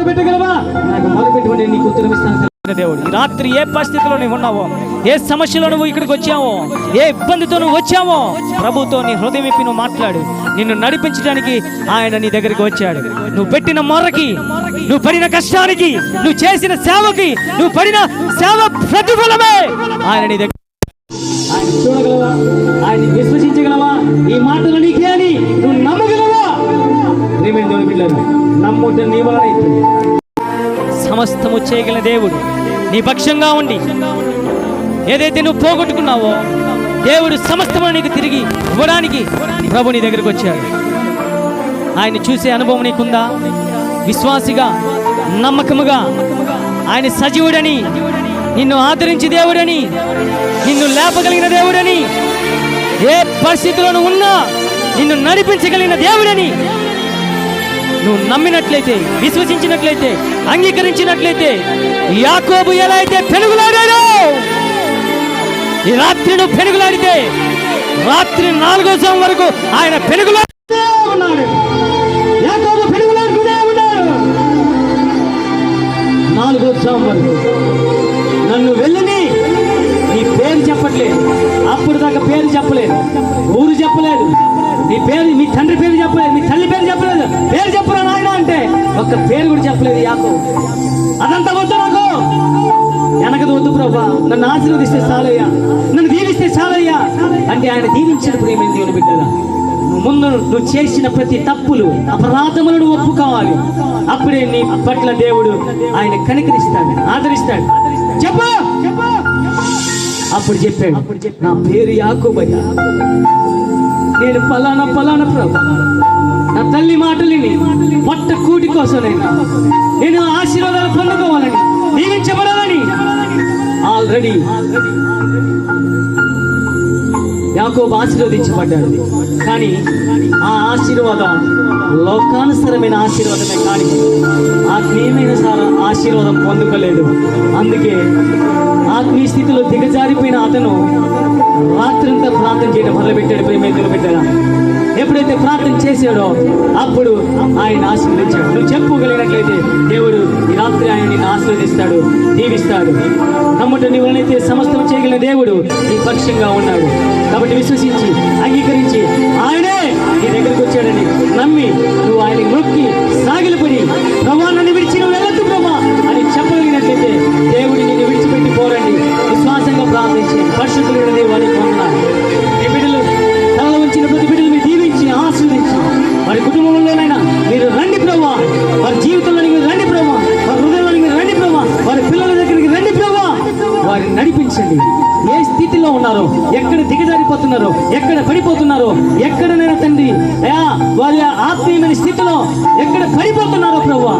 పెట్టగలవా? నాకు మొదలుపెట్టుకుని నీకు ఉత్తరం ఇస్తాను దేవుడు. ఈ రాత్రి ఏ పరిస్థితిలో నువ్వు ఉన్నావో, ఏ సమస్యలో నువ్వు ఇక్కడికి వచ్చావో, ఏ ఇబ్బందితో నువ్వు వచ్చావో, ప్రభుతో నీ హృదయం విప్పి నువ్వు మాట్లాడు. నిన్ను నడిపించడానికి ఆయన నీ దగ్గరికి వచ్చాడు. నువ్వు పెట్టిన మొర్రకి, నువ్వు పడిన కష్టానికి, నువ్వు చేసిన సేవకి, నువ్వు పడిన సేవ ప్రతిఫలమే ఆయన నీ దగ్గర. ఆయన చూడగలవా? ఆయన విశ్వసించగలవా? ఈ మాటలు నీకే అని నువ్వు నమ్మగలవా? నమ్ముట నీ వలన సమస్తము చేయగలిగిన దేవుడు నీ పక్షంగా ఉండి, ఏదైతే నువ్వు పోగొట్టుకున్నావో దేవుడు సమస్తము నీకు తిరిగి ఇవ్వడానికి ప్రభు నీ దగ్గరకు వచ్చాడు. ఆయన చూసే అనుభవం నీకుందా? విశ్వాసిగా, నమ్మకముగా ఆయన సజీవుడని, నిన్ను ఆదరించి దేవుడని, నిన్ను లేపగలిగిన దేవుడని, ఏ పరిస్థితిలో ఉన్నా నిన్ను నడిపించగలిగిన దేవుడని నువ్వు నమ్మినట్లయితే, విశ్వసించినట్లయితే, అంగీకరించినట్లయితే, యాకోబు ఎలా అయితే పెనుగులాడాడో, ఈ రాత్రి నువ్వు పెనుగులాడితే రాత్రి 4వ జాము వరకు ఆయన పెనుగులాడుతూనే ఉన్నాడు. యాకోబు పెనుగులాడుతూనే ఉన్నాడు 4వ జాము వరకు. నన్ను వెళ్ళని నీ పేరు చెప్పట్లేదు, అప్పుడు దాకా పేరు చెప్పలేదు, ఊరు చెప్పలేదు, నీ పేరు, మీ తండ్రి పేరు చెప్పలేదు, మీ తల్లి పేరు చెప్పలేదు, పేరు చెప్పరా నాయన అంటే ఒక్క పేరు కూడా చెప్పలేదు యాకోబు. అదంతా వద్దు నాకు, వెనకది వద్దు ప్రభా, నన్ను ఆశీర్వదిస్తే చాలయ్యా, నన్ను దీవిస్తే చాలయ్యా అంటే ఆయన దీవించినప్పుడు ఏమైంది దేవుని బిడ్డగా? ముందు నువ్వు చేసిన ప్రతి తప్పులు, అపరాధములను ఒప్పుకోవాలి. అప్పుడే నీ పట్ల దేవుడు ఆయన కనికరిస్తాడు, ఆదరిస్తాడు. చెప్పు. అప్పుడు చెప్పాడు, నా పేరు యాకోబయ్యా, నేను పలానా పలానా ప్రభు, నా తల్లి మాటలిని మొట్ట కూటి కోసం నేను ఆశీర్వాదాలు పొందుకోవాలని, దీవించబడాలని ఆల్రెడీ యాకోబు ఆశీర్వదించబడ్డాడు. కానీ ఆ ఆశీర్వాదం లోకానుసరమైన ఆశీర్వాదమే, కానీ ఆత్మీయమైన ఆశీర్వాదం పొందుకోలేదు. అందుకే ఆత్మీయ స్థితిలో దిగజారిపోయిన అతను రాత్రంతా ప్రార్థన చేయడం మొదలుపెట్టాడు. ప్రేమేతులు పెట్టారా, ఎప్పుడైతే ప్రార్థన చేశాడో అప్పుడు ఆయన ఆశీర్వదించాడు. నువ్వు చెప్పుకోగలిగినట్లయితే దేవుడు ఈ రాత్రి ఆయన నిన్ను ఆశీర్వదిస్తాడు, దీవిస్తాడు. నమ్ముట నీవులనైతే సమస్తం చేయగలిగిన దేవుడు నీ పక్షంగా ఉన్నాడు. కాబట్టి విశ్వసించి అంగీకరించి ఆయనే నీ దగ్గరకు వచ్చాడని నమ్మి నువ్వు ఆయన మొక్కి సాగిలపడి ప్రభా నన్ను విడిచి నువ్వు వెళ్ళొద్దు ప్రభా అని చెప్పగలిగినట్లయితే దేవుడిని నిన్ను విడిచిపెట్టి పోరండి. విశ్వాసంగా ప్రార్థించండి. పరిశుద్ధులైన దేవానికి వందనాలు. ఈ బిడ్డలు తల ఉంచిన ప్రతి బిడ్డలు మీరు దీవించి ఆశీర్వదించి వారి కుటుంబంలోనైనా మీరు రండి ప్రభా, వారి జీవితంలో మీరు రండి ప్రభా, వారి హృదయంలో మీరు రండి ప్రభా, వారి పిల్లల దగ్గరికి రండి ప్రభా, వారిని నడిపించండి. ఏ స్థితిలో ఉన్నారో, ఎక్కడ దిగజారిపోతున్నారో, ఎక్కడ పడిపోతున్నారో, ఎక్కడనైనా తండ్రి వారి ఆత్మీయమైన స్థితిలో ఎక్కడ పడిపోతున్నారో ప్రభా,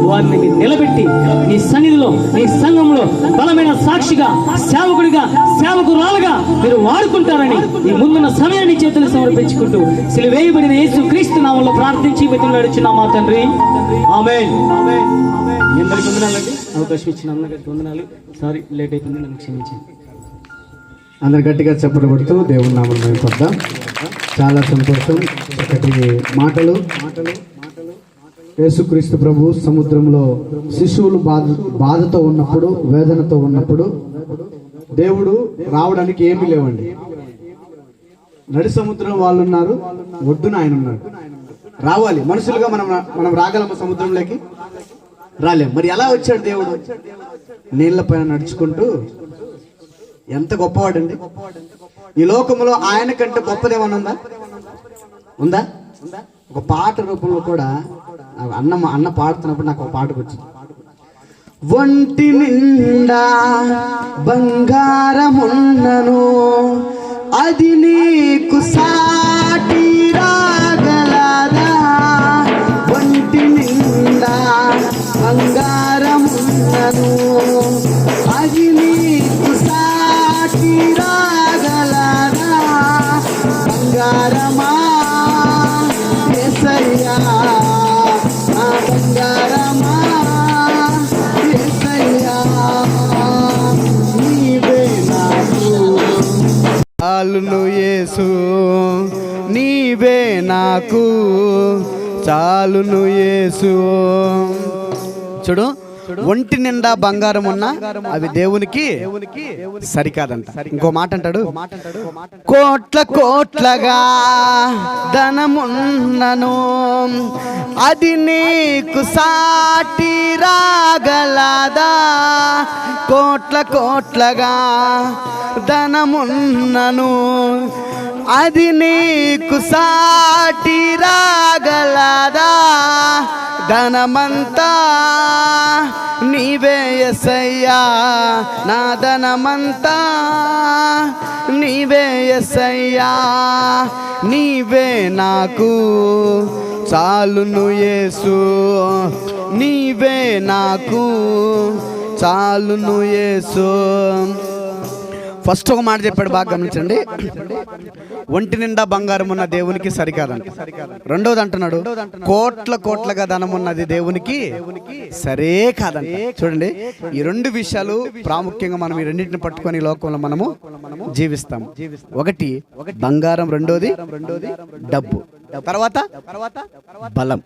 వారిని మీరు నిలబెట్టి నీ సన్నిధిలో, నీ సంఘంలో బలమైన సాక్షిగా, సేవకుడిగా, సేవకురాలుగా మీరు వాడుకుంటారని ఈ ముందున్న సమయాన్ని చేతులు సమర్పించుకుంటూ సిలువేయబడిన యేసు క్రీస్తు నామములో ప్రార్థించి బతిమలాడుచున్నాం మా తండ్రి, ఆమేన్. ఎందరికి వందనాలండి, అవకాశం ఇచ్చిన అందరికీ వందనాలు. సారీ లేట్ అయిపోయింది, నన్ను క్షమించండి. అందరు గట్టిగా చెప్పలు కొడుతూ దేవుని నామమున పడ్డాం. చాలా సంతోషం. చక్కటి మాటలు. యేసుక్రీస్తు ప్రభు సముద్రంలో శిశువులు బాధతో ఉన్నప్పుడు, వేదనతో ఉన్నప్పుడు దేవుడు రావడానికి ఏమీ లేవండి. నడి సముద్రం వాళ్ళు ఉన్నారు, ఒడ్డున ఆయన ఉన్నాడు. రావాలి మనుషులుగా మనం రాగలము సముద్రంలోకి? రాలేము. మరి ఎలా వచ్చాడు దేవుడు? నీళ్ల పైన నడుచుకుంటూ. ఎంత గొప్పవాడండి! ఈ లోకంలో ఆయన కంటే గొప్పదేమన్నా ఉందా? ఒక పాట రూపంలో కూడా అన్న పాడుతున్నప్పుడు నాకు ఒక పాటకు వచ్చింది. ఒంటి నిండా బంగారమున్నను అది నీకు సాటి రాగలదా? ఒంటి నిండా బంగారమున్నను అది నీకు సాటి రాగలదా? బంగారమా యేసయ్యా, నా బంగారమా యేసయ్యా, నీవే నాకు చాలును యేసు, నీవే నాకు చాలును యేసు. చూడు, ఒంటి నిండా బంగారం ఉన్నా అవి దేవునికి సరికాదంట. ఇంకో మాట అంటాడు, కోట్ల కోట్లగా ధనమున్నను అది నీకు సాటి రాగలదా? కోట్ల కోట్లగా ధనమున్నను అది నీకు సాటి రాగలదా? ధనమంతా నీవే యేసయ్యా, నా ధనమంతా నీవే యేసయ్యా, నీవే నాకు చాలును యేసు, నీవే నాకు చాలును యేసు. ఫస్ట్ ఒక మాట చెప్పాడు, బాగా గమనించండి. ఒంటి నిండా బంగారం ఉన్న దేవునికి సరికాదంట. రెండోది అంటున్నాడు, కోట్ల కోట్లగా ధనం ఉన్నది దేవునికి సరే కాదంట. చూడండి, ఈ రెండు విషయాలు ప్రాముఖ్యంగా మనం ఈ రెండింటిని పట్టుకొని ఈ లోకంలో మనము జీవిస్తాం. ఒకటి బంగారం, రెండోది డబ్బు, తర్వాత బలం.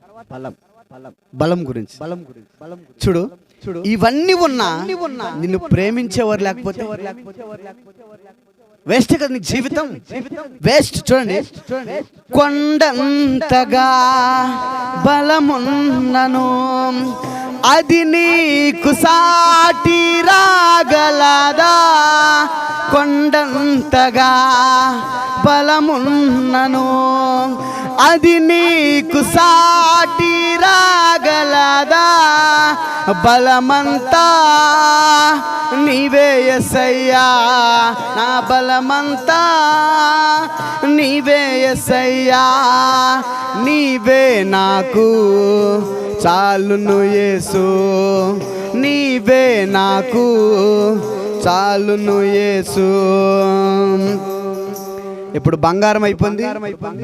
బలం గురించి చూడు, ఇవన్నీ ఉన్నా నిన్ను ప్రేమించేవారు లేకపోతే వేస్ట్ కదా నీ జీవితం, వేస్ట్. చూడండి, కొండంతగా బలమున్నను అది నీకు సాటి రాగలదా? కొండంతగా బలమున్నను అది నీకు సాటి రాగలదా? బలమంతా నీవే యేసయ్యా, నా బలమంతా నీవే యేసయ్యా, నీవే నాకు చాలును యేసు, నీవే నాకు చాలును యేసు. ఇప్పుడు బంగారం అయిపోయింది,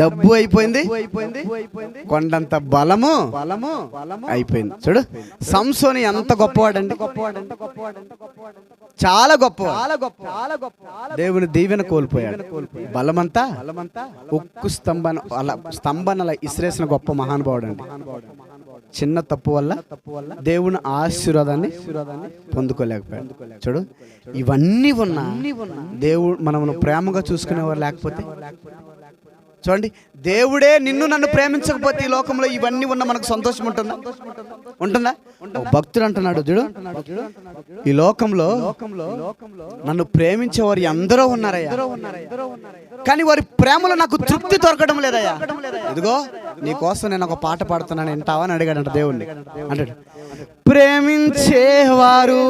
డబ్బు అయిపోయింది, కొండంత బలము అయిపోయింది. చూడు సంసోను ఎంత గొప్పవాడండి, చాలా గొప్ప. దేవుని దీవెన కోల్పోయాడు. బలమంతా ఉక్కు స్తంభనలా ఇసిరేసిన గొప్ప మహానుభావుడు అండి. చిన్న తప్పు వల్ల దేవుని ఆశీర్వాదాన్ని పొందుకోలేకపోయాడు. చూడు ఇవన్నీ ఉన్నా దేవుడు మనల్ని ప్రేమగా చూసుకునేవారు లేకపోతే, చూడండి దేవుడే నిన్ను నన్ను ప్రేమించకపోతే ఈ లోకంలో ఇవన్నీ ఉన్న మనకు సంతోషం ఉంటుందా? భక్తుడు అంటున్నాడు, చూడు ఈ లోకంలో నన్ను ప్రేమించేవారు ఎందరో ఉన్నారయ్యా, కానీ వారి ప్రేమలో నాకు తృప్తి దొరకడం లేదయ్యా. ఇదిగో నీ కోసం నేను ఒక పాట పాడుతున్నాను, వింటావా అని అడిగాడంట దేవుణ్ణి. అంటాడు, ప్రేమించేవారు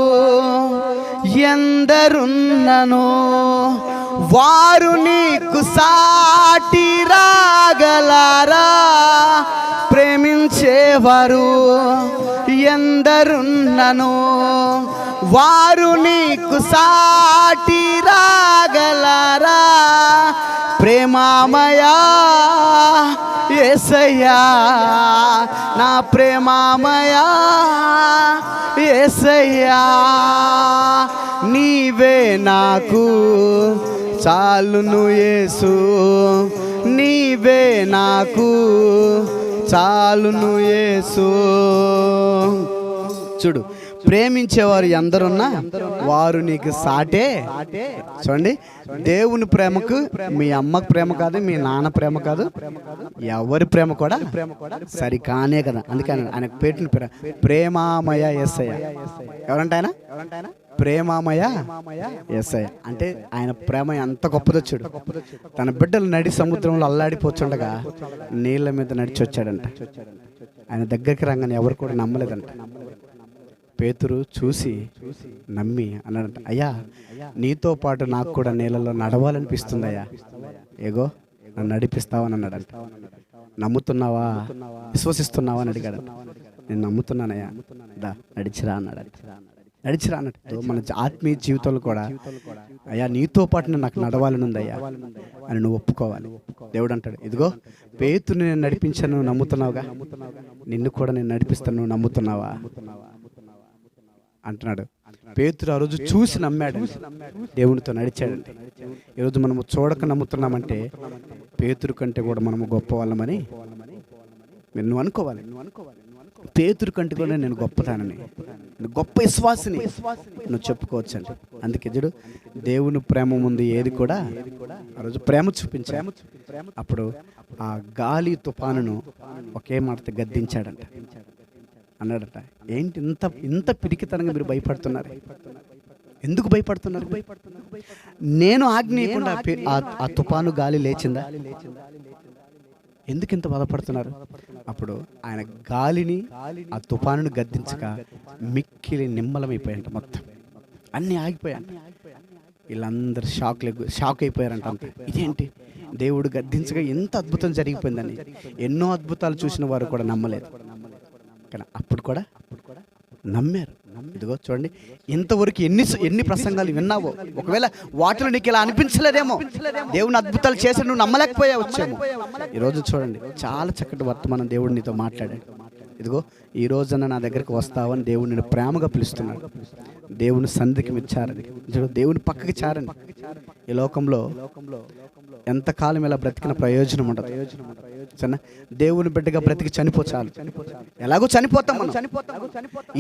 ఎందరున్నను వారు నీకు సాటి రాగలారా. ప్రేమించేవారు ఎందరున్నను వారు నీకు సాటి రాగలారా. ప్రేమామయా యేసయ్యా, నా ప్రేమామయా యేసయ్యా, నీవే నాకు చాలును యేసు, నీవే నాకు చాలును యేసు. చూడు ప్రేమించేవారు ఎందరున్నా వారు నీకు సాటే. చూడండి దేవుని ప్రేమకు మీ అమ్మకు ప్రేమ కాదు, మీ నాన్న ప్రేమ కాదు, ఎవరి ప్రేమ కూడా సరికానే కదా. అందుకని ఆయన పెట్టిన ప్రేమామయ యేసయ్య. ఎవరంటే ఆయన ప్రేమామయ యేసయ్య అంటే ఆయన ప్రేమ ఎంత గొప్పదో. చూడు తన బిడ్డలు నడి సముద్రంలో అల్లాడిపోతుండగా నీళ్ళ మీద నడిచి వచ్చాడంట. ఆయన దగ్గరికి రాగానే ఎవరు కూడా నమ్మలేదంట. పేతురు చూసి నమ్మి అన్నాడంట, అయ్యా నీతో పాటు నాకు కూడా నీళ్ళలో నడవాలనిపిస్తుంది అయ్యా, ఏగో నన్ను నడిపిస్తావని అన్నాడంట. నమ్ముతున్నావా, విశ్వసిస్తున్నావా అని అడిగాడు. నేను నమ్ముతున్నానయ్యా, దా నడిచిరా అన్నాడు. నడిచిరా అన్నట్టు మన ఆత్మీయ జీవితంలో కూడా అయ్యా నీతో పాటు నాకు నడవాలని ఉందయ్యా అని నువ్వు ఒప్పుకోవాలి. దేవుడు అంటాడు, ఇదిగో పేతుని నేను నడిపించాను, నువ్వు నమ్ముతున్నావుగా, నిన్ను కూడా నేను నడిపిస్తాను, నువ్వు నమ్ముతున్నావా అంటున్నాడు. పేతురు ఆ రోజు చూసి నమ్మాడు, దేవునితో నడిచాడండి. ఈరోజు మనము చూడక నమ్ముతున్నామంటే పేతురు కంటే కూడా మనము గొప్ప వాళ్ళమని నువ్వు అనుకోవాలి. పేతురు కంటే కూడా నేను గొప్పదానని, గొప్ప విశ్వాసిని నువ్వు చెప్పుకోవచ్చు అండి. అందుకే చూడు దేవుని ప్రేమ ముందు ఏది కూడా ఆ రోజు ప్రేమ చూపించా. అప్పుడు ఆ గాలి తుఫానును ఒకే మాటతో గద్దించాడంట. అన్నాడట, ఏంటి ఇంత పిరికితనంగా మీరు భయపడుతున్నారు? ఎందుకు భయపడుతున్నారు? నేను ఆజ్ఞేయకుండా ఆ తుఫాను గాలి లేచిందా? ఎందుకు ఇంత బాధపడుతున్నారు? అప్పుడు ఆయన గాలిని ఆ తుఫానుని గద్దించక మిక్కిలి నిమ్మలమైపోయాయంట. మొత్తం అన్నీ ఆగిపోయాయంట. వీళ్ళందరూ షాక్ అయిపోయారంట. అంత ఇదేంటి దేవుడు గద్దించగా ఎంత అద్భుతం జరిగిపోయిందని. ఎన్నో అద్భుతాలు చూసిన వారు కూడా నమ్మలేదు, కానీ అప్పుడు కూడా నమ్మారు. ఇదిగో చూడండి, ఇంతవరకు ఎన్ని ప్రసంగాలు విన్నావో, ఒకవేళ వాటిలో నీకు ఇలా అనిపించలేదేమో, దేవుని అద్భుతాలు చేసి నువ్వు నమ్మలేకపోయావు వచ్చేమో. ఈరోజు చూడండి చాలా చక్కటి వర్తమానం దేవుడు నీతో మాట్లాడాడు. ఇదిగో ఈ రోజున నా దగ్గరికి వస్తావని దేవుడు నేను ప్రేమగా పిలుస్తున్నాడు. దేవుని సన్నిధికి మీరు చారండి, దేవుని పక్కకి చారండి. ఈ లోకంలో ఎంతకాలం ఇలా బ్రతికిన ప్రయోజనం ఉండదు. సరేనా? దేవుని బిడ్డగా బ్రతికి చనిపోచాలి. ఎలాగో చనిపోతాం మనం.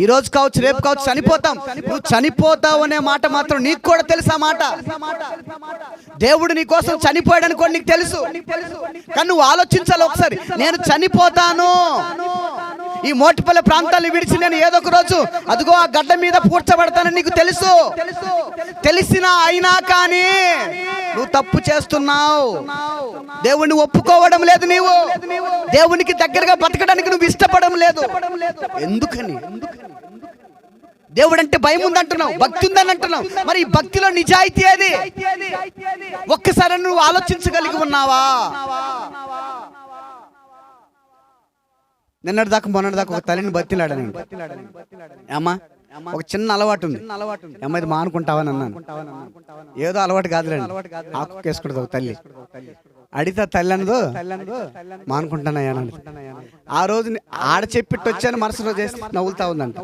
ఈ రోజు కావచ్చు, రేపు కావచ్చు, చనిపోతాం. నువ్వు చనిపోతావు అనే మాట మాత్రం నీకు కూడా తెలుసా? మాట దేవుడు నీ కోసం చనిపోయాడు అనుకోండి, నీకు తెలుసు. కానీ నువ్వు ఆలోచించాలి ఒకసారి, నేను చనిపోతాను, ఈ మోటిపల్లి ప్రాంతాన్ని విడిచి నేను ఏదో ఒక రోజు అదిగో ఆ గడ్డ మీద పూడ్చబడతానని నీకు తెలుసు. తెలిసినా అయినా కానీ నువ్వు తప్పు చేస్తున్నావు. దేవుణ్ణి ఒప్పుకోవడం లేదు, నీవు దేవునికి దగ్గరగా బతకడానికి నువ్వు ఇష్టపడడం లేదు. ఎందుకని? దేవుడు అంటే భయం ఉందంటున్నావు, భక్తి ఉందని అంటున్నావు. మరి ఈ భక్తిలో నిజాయితీ ఏది? ఒక్కసారి నువ్వు ఆలోచించగలిగి ఉన్నావా? నిన్నటి దాకా మొన్నటి దాకా ఒక తల్లిని బతిలాడాను. అమ్మా ఒక చిన్న అలవాటు ఉంది, అమ్మాయి మానుకుంటావని అన్నాను. ఏదో అలవాటు కాదులేండి, ఆకు వేసుకుంటుంది ఒక తల్లి. అడిగితే తల్లి అనదు మానుకుంటానయ్యా అని. ఆ రోజు ఆడ చెప్పిట్టు వచ్చాను, మరుసటి రోజు చేసి నవ్వులుతా ఉందంట.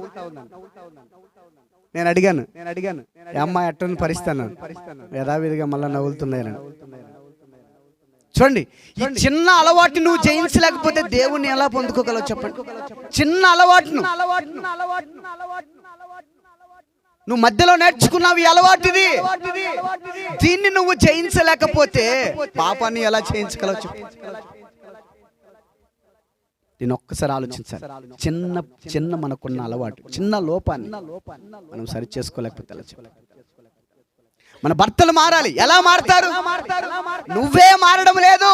నేను అడిగాను అమ్మాయి అట్టని పరిస్థితి, యథావిధిగా మళ్ళీ నవ్వులుతున్నాయని. చూడండి, ఈ చిన్న అలవాటు నువ్వు జయించలేకపోతే దేవుణ్ణి ఎలా పొందుకోగలవు చెప్పండి. చిన్న అలవాటును నువ్వు మధ్యలో నేర్చుకున్నావు, ఈ అలవాటుది. దీన్ని నువ్వు జయించలేకపోతే పాపాన్ని ఎలా జయించగలవు చెప్పు. దీన్ని ఒక్కసారి ఆలోచించాలి. చిన్న మనకున్న అలవాటు, చిన్న లోపాన్ని మనం సరి చేసుకోలేకపోతే ఎలా చెప్పాలి. మన భర్తలు మారాలి. ఎలా మారతారు? నువ్వే మారడం లేదు,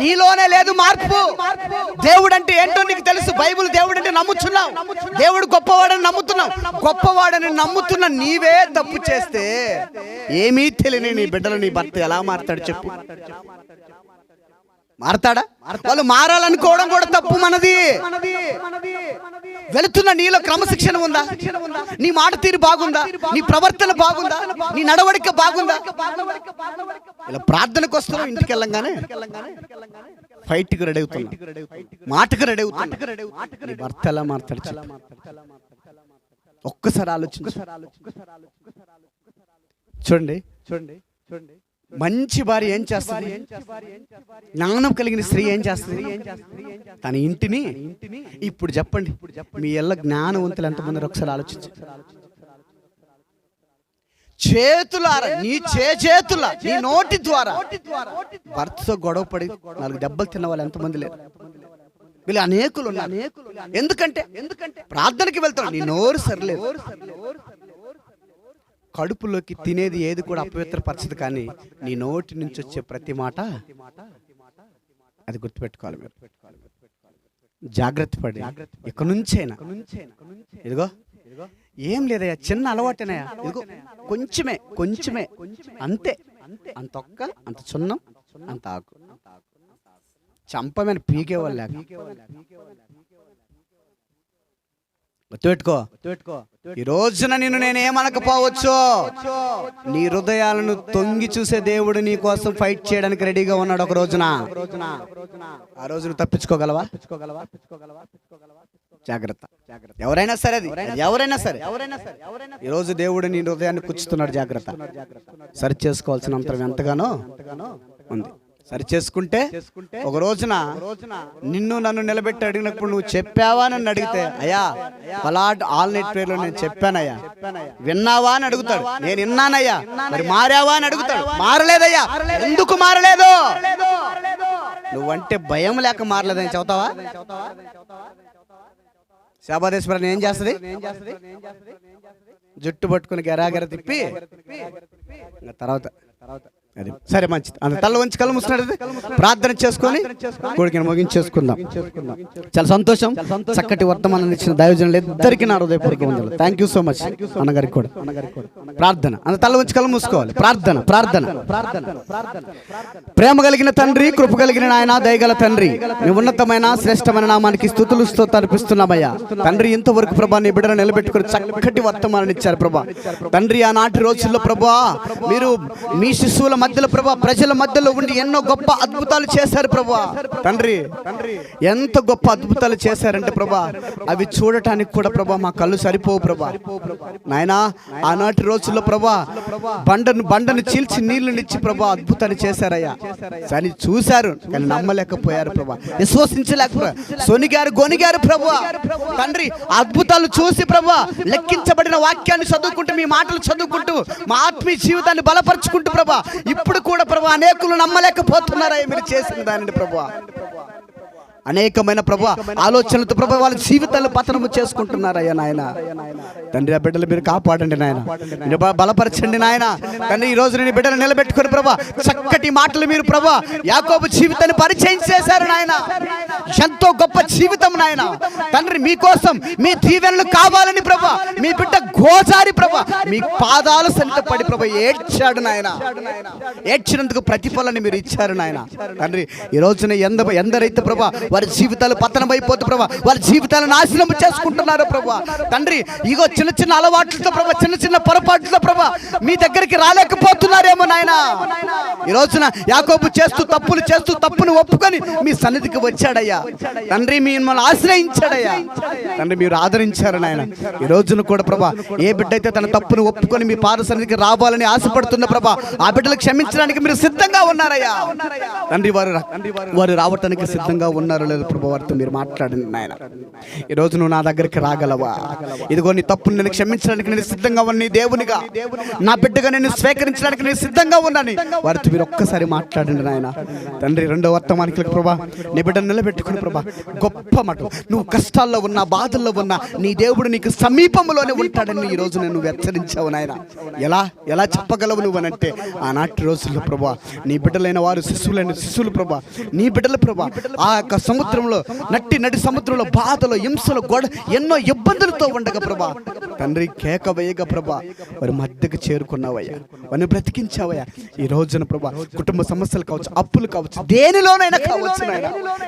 నీలోనే లేదు మార్పు. దేవుడు అంటే ఏంటో నీకు తెలుసు. బైబిల్ దేవుడు అంటే నమ్ముతున్నావు, దేవుడు గొప్పవాడని నమ్ముతున్నావు. గొప్పవాడని నమ్ముతున్న నీవే తప్పు చేస్తే ఏమీ తెలియని నీ బిడ్డలు నీ భర్త ఎలా మారతాడు చెప్పు. మారతాడా? వాళ్ళు మారాలనుకోవడం కూడా తప్పు మనది. వెళుతున్న నీలో క్రమశిక్షణ ఉందా? నీ మాట తీరు బాగుందా? నీ ప్రవర్తన బాగుందా? నీ నడవడిక బాగుందా? ఇలా ప్రార్థనకు వస్తున్నావు, ఇంటికి వెళ్ళంగానే ఫైట్కి రెడీ అవుతున్నా, మాటకు రెడీ అవుతున్నా. నీ భర్త ఎలా మారతాడు చెప్పు. ఒక్కసారి ఆలోచించు. చూడండి, మంచి భార్య ఏం చేస్తుంది? జ్ఞానం కలిగిన స్త్రీ ఏం చేస్తుంది? తన ఇంటిని. ఇప్పుడు చెప్పండి, మీ ఇళ్ళ జ్ఞానవంతులు ఎంతమంది ఒకసారి ఆలోచించు. చేతులారా, నీ చేతుల, నీ నోటి ద్వారా భర్తతో గొడవ పడి 4 దెబ్బలు తిన్న వాళ్ళు ఎంతమంది లేరు? వీళ్ళు అనేకులు ఉన్నారు. ఎందుకంటే ప్రార్థనకి వెళ్తాడు, నీ నోరు సరిలేదు. కడుపులోకి తినేది ఏది కూడా అపవిత్రపరచదు, కానీ నీ నోటి నుంచి వచ్చే ప్రతి మాట అది గుర్తుపెట్టుకోవాలి. మీరు జాగ్రత్త పడి ఇక నుంచైనా, ఇదిగో ఏం లేదయ్యా, చిన్న అలవాటేనయ్యా, ఇదిగో కొంచెమే అంతే, అంత ఒక్క, అంత చున్నం, అంత ఆకు, చంపమని పీకేవాళ్ళు. గుర్తుపెట్టుకో, ఈ రోజున నేనేమనకపోవచ్చు, నీ హృదయాలను తొంగి చూసే దేవుడు నీ కోసం ఫైట్ చేయడానికి రెడీగా ఉన్నాడు. ఒక రోజున, ఆ రోజును తప్పించుకోగలవా? జాగ్రత్త. ఎవరైనా సరే, ఎవరైనా సరే, ఈ రోజు దేవుడు నీ హృదయాన్ని కూర్చుతున్నాడు. జాగ్రత్త. సరి చేసుకోవాల్సిన అంతరం ఎంతగానో ఉంది. సరి చేసుకుంటే ఒక రోజున నిన్ను నన్ను నిలబెట్టి అడిగినప్పుడు నువ్వు చెప్పావా అని అడిగితే, అయ్యా పలాట్ ఆల్ నైట్ ప్రేయర్లో నేను చెప్పానయ్యా, విన్నావా అని అడుగుతాడు. నేను విన్నానయ్యా, మరి మారావా అని అడుగుతాడు. మారలేదయ్యా, ఎందుకు మారలేదు? నువ్వంటే భయం లేక మారలేదని చెబుతావా? శాబాదేశ్వరం ఏం చేస్తుంది? జుట్టు పట్టుకుని గెరాగెర తిప్పి తర్వాత అది సరే, మంచిది. అంత తల వంచి కళ్ళు మూసుకున్నట్టు ప్రార్థన చేసుకొని కోడికి ముగించేసుకుందాం. చాలా సంతోషం. చక్కటి వర్తమానాన్ని ఇచ్చిన దైవజనులు ఇద్దరికి నా హృదయపూర్వక వందనాలు. Thank you so much. అన్నగారికి కూడా ప్రార్థన. అంత తల వంచి కళ్ళు మూసుకోవాలి. ప్రార్థన. ప్రేమ కలిగిన తండ్రి, కృప కలిగిన నాయన, దయగల తండ్రి, నీ ఉన్నతమైన శ్రేష్టమైన నామానికి స్తుతులు తర్పిస్తున్నామయ్యా. తండ్రి, ఇంతవరకు ప్రభా నీ బిడ్డను నిలబెట్టుకుని చక్కటి వర్తమానాన్ని ఇచ్చారు ప్రభా. తండ్రి, ఆనాటి రోజుల్లో ప్రభా మీరు మీ శిశువుల మధ్యలో ప్రభా, ప్రజల మధ్యలో ఉండి ఎన్నో గొప్ప అద్భుతాలు చేశారు ప్రభా. తండ్రి, ఎంత గొప్ప అద్భుతాలు చేశారంటే ప్రభా, అవి చూడటానికి కూడా ప్రభా మా కళ్ళు సరిపోవు ప్రభా. నాయనా, ఆనాటి రోజుల్లో ప్రభా బండను చీల్చి నీళ్లునిచ్చి ప్రభా అద్భుతాన్ని చేశారయ్యా. కానీ చూశారు, కానీ నమ్మలేకపోయారు ప్రభా, విశ్వసించలేకపోయారు, గొనిగారు ప్రభా. తండ్రి, అద్భుతాలు చూసి ప్రభా లెక్కించబడిన వాక్యాన్ని చదువుకుంటూ, మీ మాటలు చదువుకుంటూ, మా ఆత్మీయ జీవితాన్ని బలపరుచుకుంటూ ప్రభా, ఇప్పుడు కూడా ప్రభా అనేకులు నమ్మలేకపోతున్నారా మీరు చేసిన దానిని ప్రభా. అనేకమైన ప్రభా ఆలోచనలతో ప్రభా వాళ్ళ జీవితాలు పతనము చేసుకుంటున్నారయ్యా నాయన. తండ్రి, ఆ బిడ్డలు మీరు కాపాడండి నాయన, మీరు బలపరచండి నాయన. తండ్రి, ఈ రోజు నేను బిడ్డలు నిలబెట్టుకుని ప్రభా చక్కటి మాటలు మీరు ప్రభా యాకోబు జీవితాన్ని పరిచయం చేశారు నాయన. ఎంతో గొప్ప జీవితం నాయన. తండ్రి మీకోసం మీ దీవెనలు కావాలని ప్రభా మీ బిడ్డ గోసారి ప్రభా మీ పాదాల సన్నిధిలో పడి ప్రభా ఏడ్చాడు నాయన. ఏడ్చినందుకు ప్రతిఫలాన్ని మీరు ఇచ్చారు నాయన. తండ్రి ఈ రోజున ఎందరైతే ప్రభా వారి జీవితాలు పతనమైపోతు ప్రభా వారి జీవితాలను నాశనం చేసుకుంటున్నారు ప్రభా. తండ్రి ఇగో చిన్న చిన్న అలవాట్లతో ప్రభా చిన్న చిన్న పొరపాట్లతో ప్రభా మీ దగ్గరికి రాలేకపోతున్నారేమో నాయన. ఈ రోజున యాకోబు చేస్తూ తప్పును ఒప్పుకొని మీ సన్నిధికి వచ్చాడయ్యా. తండ్రి మిమ్మల్ని ఆశ్రయించాడయ్యా. తండ్రి మీరు ఆదరించారు నాయన. ఈ రోజున కూడా ప్రభా ఏ బిడ్డ అయితే తన తప్పును ఒప్పుకొని మీ పాద సన్నిధికి రావాలని ఆశపడుతున్న ప్రభా ఆ బిడ్డలు క్షమించడానికి మీరు సిద్ధంగా ఉన్నారయ్యా. తండ్రి వారు రావటానికి సిద్ధంగా ఉన్నారో లేదు ప్రభా వారితో మీరు మాట్లాడండి నాయన. ఈ రోజు నువ్వు నా దగ్గరికి రాగలవా? ఇదిగో నీ తప్పును నేను క్షమించడానికి నేను సిద్ధంగా ఉన్నా. నీ దేవునిగా నా బిడ్డగా నేను స్వీకరించడానికి నేను సిద్ధంగా ఉన్నాను. వారితో మీరు ఒక్కసారి మాట్లాడండి నాయన. తండ్రి రెండో వర్తమానికి ప్రభా నీ బిడ్డను నిలబెట్టుకుని ప్రభా గొప్ప మాట నువ్వు కష్టాల్లో ఉన్నా బాధల్లో ఉన్నా నీ దేవుడు నీకు సమీపంలోనే ఉంటాడని ఈ రోజు నేను హెచ్చరించావు నాయన. ఎలా చెప్పగలవు నువ్వు అనంటే ఆనాటి రోజుల్లో ప్రభా నీ బిడ్డలైన వారు శిశువులు ప్రభా నీ బిడ్డలు ప్రభా ఆ యొక్క సముద్రంలో నటి సముద్రంలో బాధలో హింసలో ఎన్నో ఇబ్బందులతో ఉండగా ప్రభా తండ్రి కేక వేయగా ప్రభా వారి మధ్యకు చేరుకున్నావయ్యా. వారిని బ్రతికించావయ్యా. ఈ రోజున ప్రభా కుటుంబ సమస్యలు కావచ్చు అప్పులు కావచ్చు దేనిలోనైనా కావచ్చు నాయన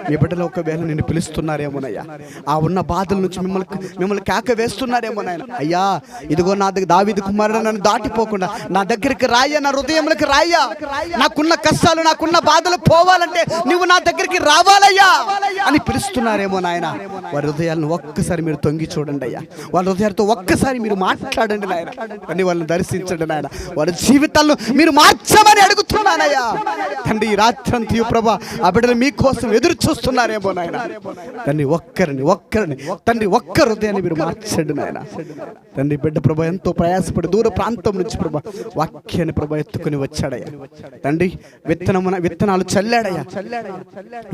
మీ బిడ్డలు ఒకవేళ నిన్ను పిలుస్తున్నారేమోనయ్యా. ఆ ఉన్న బాధల నుంచి మిమ్మల్ని కేక వేస్తున్నారేమోనైనా. అయ్యా ఇదిగో నా దగ్గర దావీదు కుమారుడు నన్ను దాటిపోకుండా నా దగ్గరికి రాయ్యా, నా హృదయంలోకి రాయ్యా. నాకున్న కష్టాలు నాకున్న బాధలు పోవాలంటే నువ్వు నా దగ్గరికి రావాలయ్యా అని పిలుస్తున్నారేమో నాయన. వారి హృదయాలను ఒక్కసారి మీరు తొంగి చూడండి అయ్యా. వాళ్ళ హృదయాలతో ఒక్కసారి మీరు మాట్లాడండి నాయన. కానీ వాళ్ళని దర్శించండి నాయన. వారి జీవితాలను మీరు మార్చమని అడుగుతున్నానయ్యా. తండ్రి ఈ రాత్రంతయు ప్రభా ఆ బిడ్డలు మీకోసం ఎదురు చూస్తున్నారేమో నాయన. తండ్రి ఒక్కరిని తండ్రి ఒక్క హృదయాన్ని మీరు మార్చండి నాయన. తండ్రి బిడ్డ ప్రభా ఎంతో ప్రయాసపడి దూర ప్రాంతం నుంచి ప్రభా వాక్యాన్ని ప్రభా ఎత్తుకుని వచ్చాడయ్యా. తండ్రి విత్తనాలు చల్లాడయ్యా.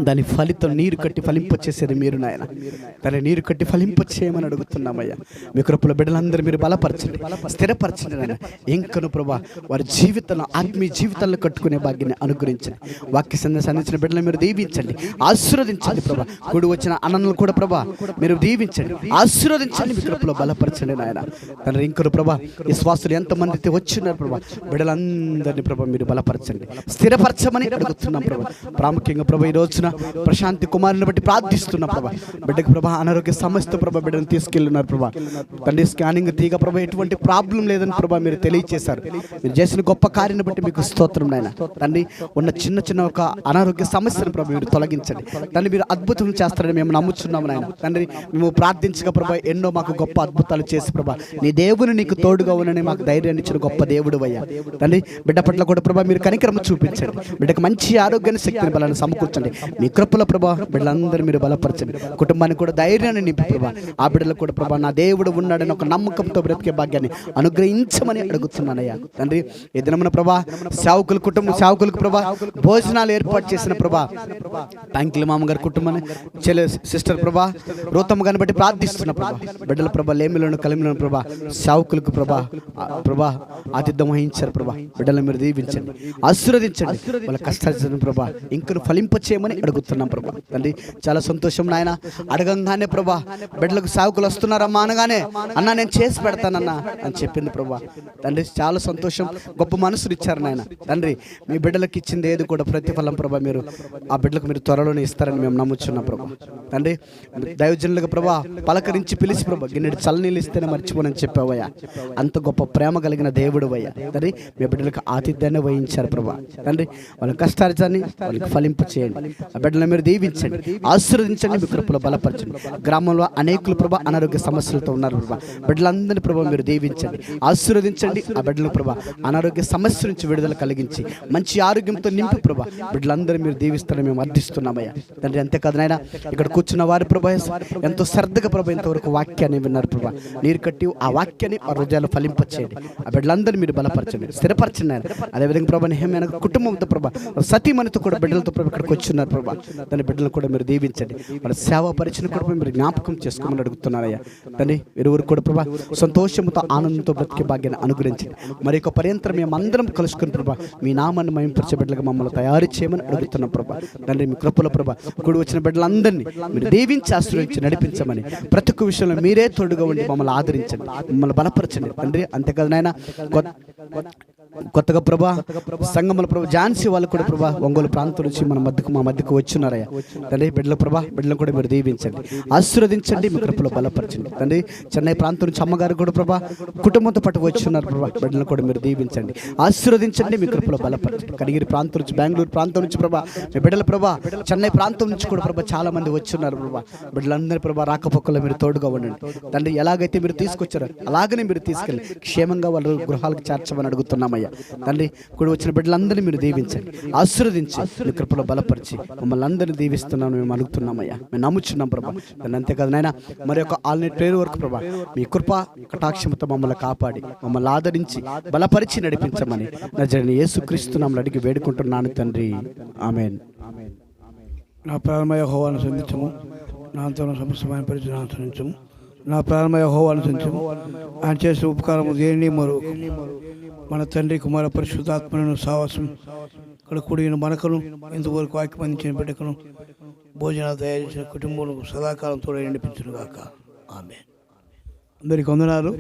దాని ఫలితం నీరు కట్టి ఫలింపచేసేది మీరు నాయన. తండ్రి నీరు కట్టి ఫలింపచేయమని అడుగుతున్నామయ్యా. మీ కృపలో బిడ్డలందరూ మీరు బలపరచండి, స్థిరపరచండి నాయన. ఇంకను ప్రభా వారి జీవితంలో ఆత్మీయ జీవితాలను కట్టుకునే భాగ్యాన్ని అనుగ్రహించండి. వాక్య సందేశం అందించిన బిడ్డలు మీరు దీవించండి, ఆశీర్వదించండి ప్రభా. కూడి వచ్చిన అన్నలు కూడా ప్రభా మీరు దీవించండి, ఆశీర్వదించండి. మీ కృపలో బలపరచండి నాయన. తండ్రి ఇంకను ప్రభా విశ్వాసులు ఎంతమంది అయితే వచ్చినారు ప్రభా బిడ్డలందరినీ ప్రభా మీరు బలపరచండి, స్థిరపరచమని అడుగుతున్నాం ప్రభా. ప్రాముఖ్యంగా ప్రభా ఈ రోజున ప్రశాంతి కుమారుని బట్టి ప్రార్థిస్తున్నాం ప్రభా. బిడ్డకు ప్రభా అనారోగ్య సమస్య ప్రభా బిడ్డను తీసుకెళ్ళినారు ప్రభా. తండ్రి స్కానింగ్ తీగ ప్రభా ఎటువంటి ప్రాబ్లం లేదని ప్రభా మీరు తెలియచేశారు. మీరు చేసిన గొప్ప కార్యాన్ని బట్టి మీకు స్తోత్రం నాయన. తండ్రి ఉన్న చిన్న ఒక అనారోగ్య సమస్యను ప్రభా మీరు తొలగించండి. తండ్రి మీరు అద్భుతం చేస్తారని మేము నమ్ముచున్నాము నాయన. తండ్రి మేము ప్రార్థించక ప్రభా ఎన్నో మాకు గొప్ప అద్భుతాలు చేసి ప్రభా నీ దేవుని నీకు తోడుగా ఉన్నని మాకు ధైర్యాన్ని ఇచ్చిన గొప్ప దేవుడు అయ్యా. తండ్రి బిడ్డ పట్ల కూడా ప్రభా మీరు కనికరము చూపించండి. బిడ్డకు మంచి ఆరోగ్యాన్ని శక్తిని బలాన్ని సమకూర్చండి. మీ కృపల ప్రభా బిడ్డలందరూ మీరు బలపరచండి. కుటుంబానికి కూడా ధైర్యాన్ని నింపి ప్రభా ఆ బిడ్డలకు కూడా ప్రభా నా దేవుడు ఉన్నాడని ఒక నమ్మకంతో బ్రతికే భాగ్యాన్ని అనుగ్రహించమని అడుగుతున్నానయ్యా. తండ్రి ఈ దినమున ప్రభా సేవకులకు ప్రభా భోజనాలు ఏర్పాటు చేసిన ప్రభా థ్యాంక్యూ మామగారి కుటుంబాన్ని సిస్టర్ ప్రభా రూతమ్మ గారిని బట్టి ప్రార్థిస్తున్న ప్రభా బిడ్డల ప్రభా లేమిలోను కలిమిలోను ప్రభా సేవకులకు ప్రభా ఆతిథ్యం వహించారు ప్రభా. బిడ్డలను మీరు దీవించండి, ఆశీర్వదించండి. వాళ్ళ కష్టాలను ప్రభా ఇంకను ఫలింపచేయమని అడుగుతున్నాం ప్రభా. తండ్రి చాలా సంతోషం నాయన. అడగంగానే ప్రభా బిడ్డలకు సేవకులు వస్తున్నారమ్మా అనగానే అన్నా నేను చేసి పెడతానన్నా అని చెప్పింది ప్రభా. తండ్రి చాలా సంతోషం. గొప్ప మనసులు ఇచ్చారు నాయన. తండ్రి మీ బిడ్డలకు ఇచ్చింది ఏది కూడా ప్రతిఫలం ప్రభా మీరు ఆ బిడ్డలకు మీరు త్వరలోనే ఇస్తారని మేము నమ్ముచున్నాం ప్రభా. తండ్రి దైవజనులుగా ప్రభా పలకరించి పిలిచి ప్రభా గిన్నెడు చల్లనీళ్ళు ఇస్తేనే మర్చిపోనని చెప్పావయ్యా. అంత గొప్ప ప్రేమ కలిగిన దేవుడు అయ్యా. తండ్రి మీ బిడ్డలకు ఆతిథ్యాన్ని వహించారు ప్రభా. తండ్రి వాళ్ళ కష్టార్జాన్ని వాళ్ళకి ఫలింప చేయండి. ఆ బిడ్డలను మీరు దీవించండి, ఆశీర్వదించండి. మీ కృపలో బలపరచండి. గ్రామంలో అనేకులు ప్రభా అనారోగ్య సమస్యలతో ఉన్నారు ప్రభా. బిడ్డలందరినీ ప్రభా మీరు దీవించండి, ఆశీర్వదించండి. ఆ బిడ్డలకు ప్రభా అనారోగ్య సమస్య నుంచి విడుదల కలిగించి మంచి ఆరోగ్యంతో నింపి ప్రభా బిడ్డలందరూ మీరు దీవిస్తారని మేము అర్థిస్తున్నామయ్యా. తండ్రి అంతేకాదు నాయన ఇక్కడ కూర్చున్న వారి ప్రభా ఎంతో శ్రద్ధగా ప్రభా ఇంతవరకు వాక్యాన్ని విన్నారు ప్రభా. నీరు కట్టి ఆ వాక్యాన్ని ఆ హృదయాలు ఫలింపచేయండి. ఆ బిడ్డలందరూ మీరు బలపరచండి, స్థిరపరచండి ఆయన. అదేవిధంగా ప్రభా నిహమైన కుటుంబంతో ప్రభా సతీమణితో కూడా బిడ్డలతో ప్రభా ఇక్కడికి వచ్చున్నారు ప్రభా. దాని బిడ్డలను కూడా మీరు దీవించండి. వాళ్ళ సేవ పరిచయం కూడా మీరు జ్ఞాపకం చేసుకోమని అడుగుతున్నారయ్యా. తండ్రి ఇరువురు కూడా ప్రభా సంతోషంతో ఆనందంతో బ్రతికే భాగ్యాన్ని అనుగ్రహించండి. మరి ఒక పర్యంతరం మేమందరం కలుసుకుని ప్రభా మీ నామాన్ని మహింపరిచే బిడ్డలుగా మమ్మల్ని తయారు చేయమని అడుగుతున్నాం ప్రభా. తండ్రి మీ కృపలో ప్రభా కూడి వచ్చిన బిడ్డలందరినీ మీరు దీవించి ఆశీర్వదించి నడిపించమని ప్రతి ఒక్క విషయంలో మీరే తోడుగా ఉండి మమ్మల్ని ఆదరించండి, మమ్మల్ని బలపరచండి తండ్రి. అంతేకాదు నాయన కొత్తగా ప్రభా సంగముల ప్రభా ఝాన్సీ వాళ్ళు కూడా ప్రభా ఒంగోలు ప్రాంతం నుంచి మా మధ్యకు వచ్చున్నారయ్యా తండ్రి. బిడ్డల ప్రభా బిడ్డలను కూడా మీరు దీవించండి, ఆశీర్వదించండి, మీ కృపలో బలపరచండి తండ్రి. చెన్నై ప్రాంతం నుంచి అమ్మగారు కూడా ప్రభా కుటుంబంతో పాటు వచ్చున్నారు ప్రభా, బిడ్డలను కూడా మీరు దీవించండి, ఆశీర్వదించండి, మీ కృపలో బలపరచండి. కనిగిరి ప్రాంతం నుంచి బెంగళూరు ప్రాంతం నుంచి ప్రభా మీ బిడ్డల ప్రభా చెన్నై ప్రాంతం నుంచి కూడా ప్రభా చాలా మంది వచ్చున్నారు ప్రభా. బిడ్డలందరూ ప్రభా రాకపోకల్లో మీరు తోడుగా ఉండండి తండ్రి. ఎలాగైతే మీరు తీసుకొచ్చారో అలాగనే మీరు తీసుకెళ్ళి క్షేమంగా వాళ్ళ గృహాలకు చేర్చమని అడుగుతున్నామయ్యా తండ్రి. కూడా వచ్చిన బిడ్డలందరినీ మీరు దీవించండి, ఆశీర్వదించి మీ కృపలో బలపరిచి మమ్మల్ని అందరినీ దీవిస్తున్నాను మేము అడుగుతున్నామయ్యా, మేము నమ్ముచున్నాం ప్రభా. అంతేకాదు నాయన మరి యొక్క ఆల్నైట్ ప్రేయర్ వరకు ప్రభా మీ కృప కటాక్షంతో మమ్మల్ని కాపాడి మమ్మల్ని ఆదరించి బలపరిచి నడిపించమని నజరేయుడైన యేసుక్రీస్తు నామములో అడిగి వేడుకుంటున్నాను తండ్రి, ఆమేన్. నా ప్రారంభ యెహోవాను సంధించము, నా అంతరం సమస్తమైన పరిచయం అనుసరించము. నా ప్రారంభ యెహోవాను అనుసరించము, ఆయన చేసిన ఉపకారము దేనిని మరో మన తండ్రి కుమార పరిశుద్ధాత్మను సావాసం ఇక్కడ కూడిన మనకును ఇంతవరకు వాక్యం అందించిన బిడ్డకును భోజనాలు తయారు చేసిన కుటుంబం సదాకాలం తోడ నడిపించును గాక, ఆమేన్. అందరికి వందనాలు.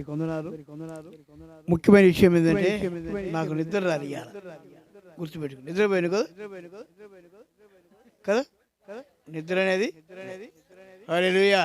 ముఖ్యమైన విషయం ఏంటంటే నాకు నిద్ర రాలి గుర్తుపెట్టుకు, నిద్రపోయాను కదా కదా నిద్ర అనేది హల్లెలూయా.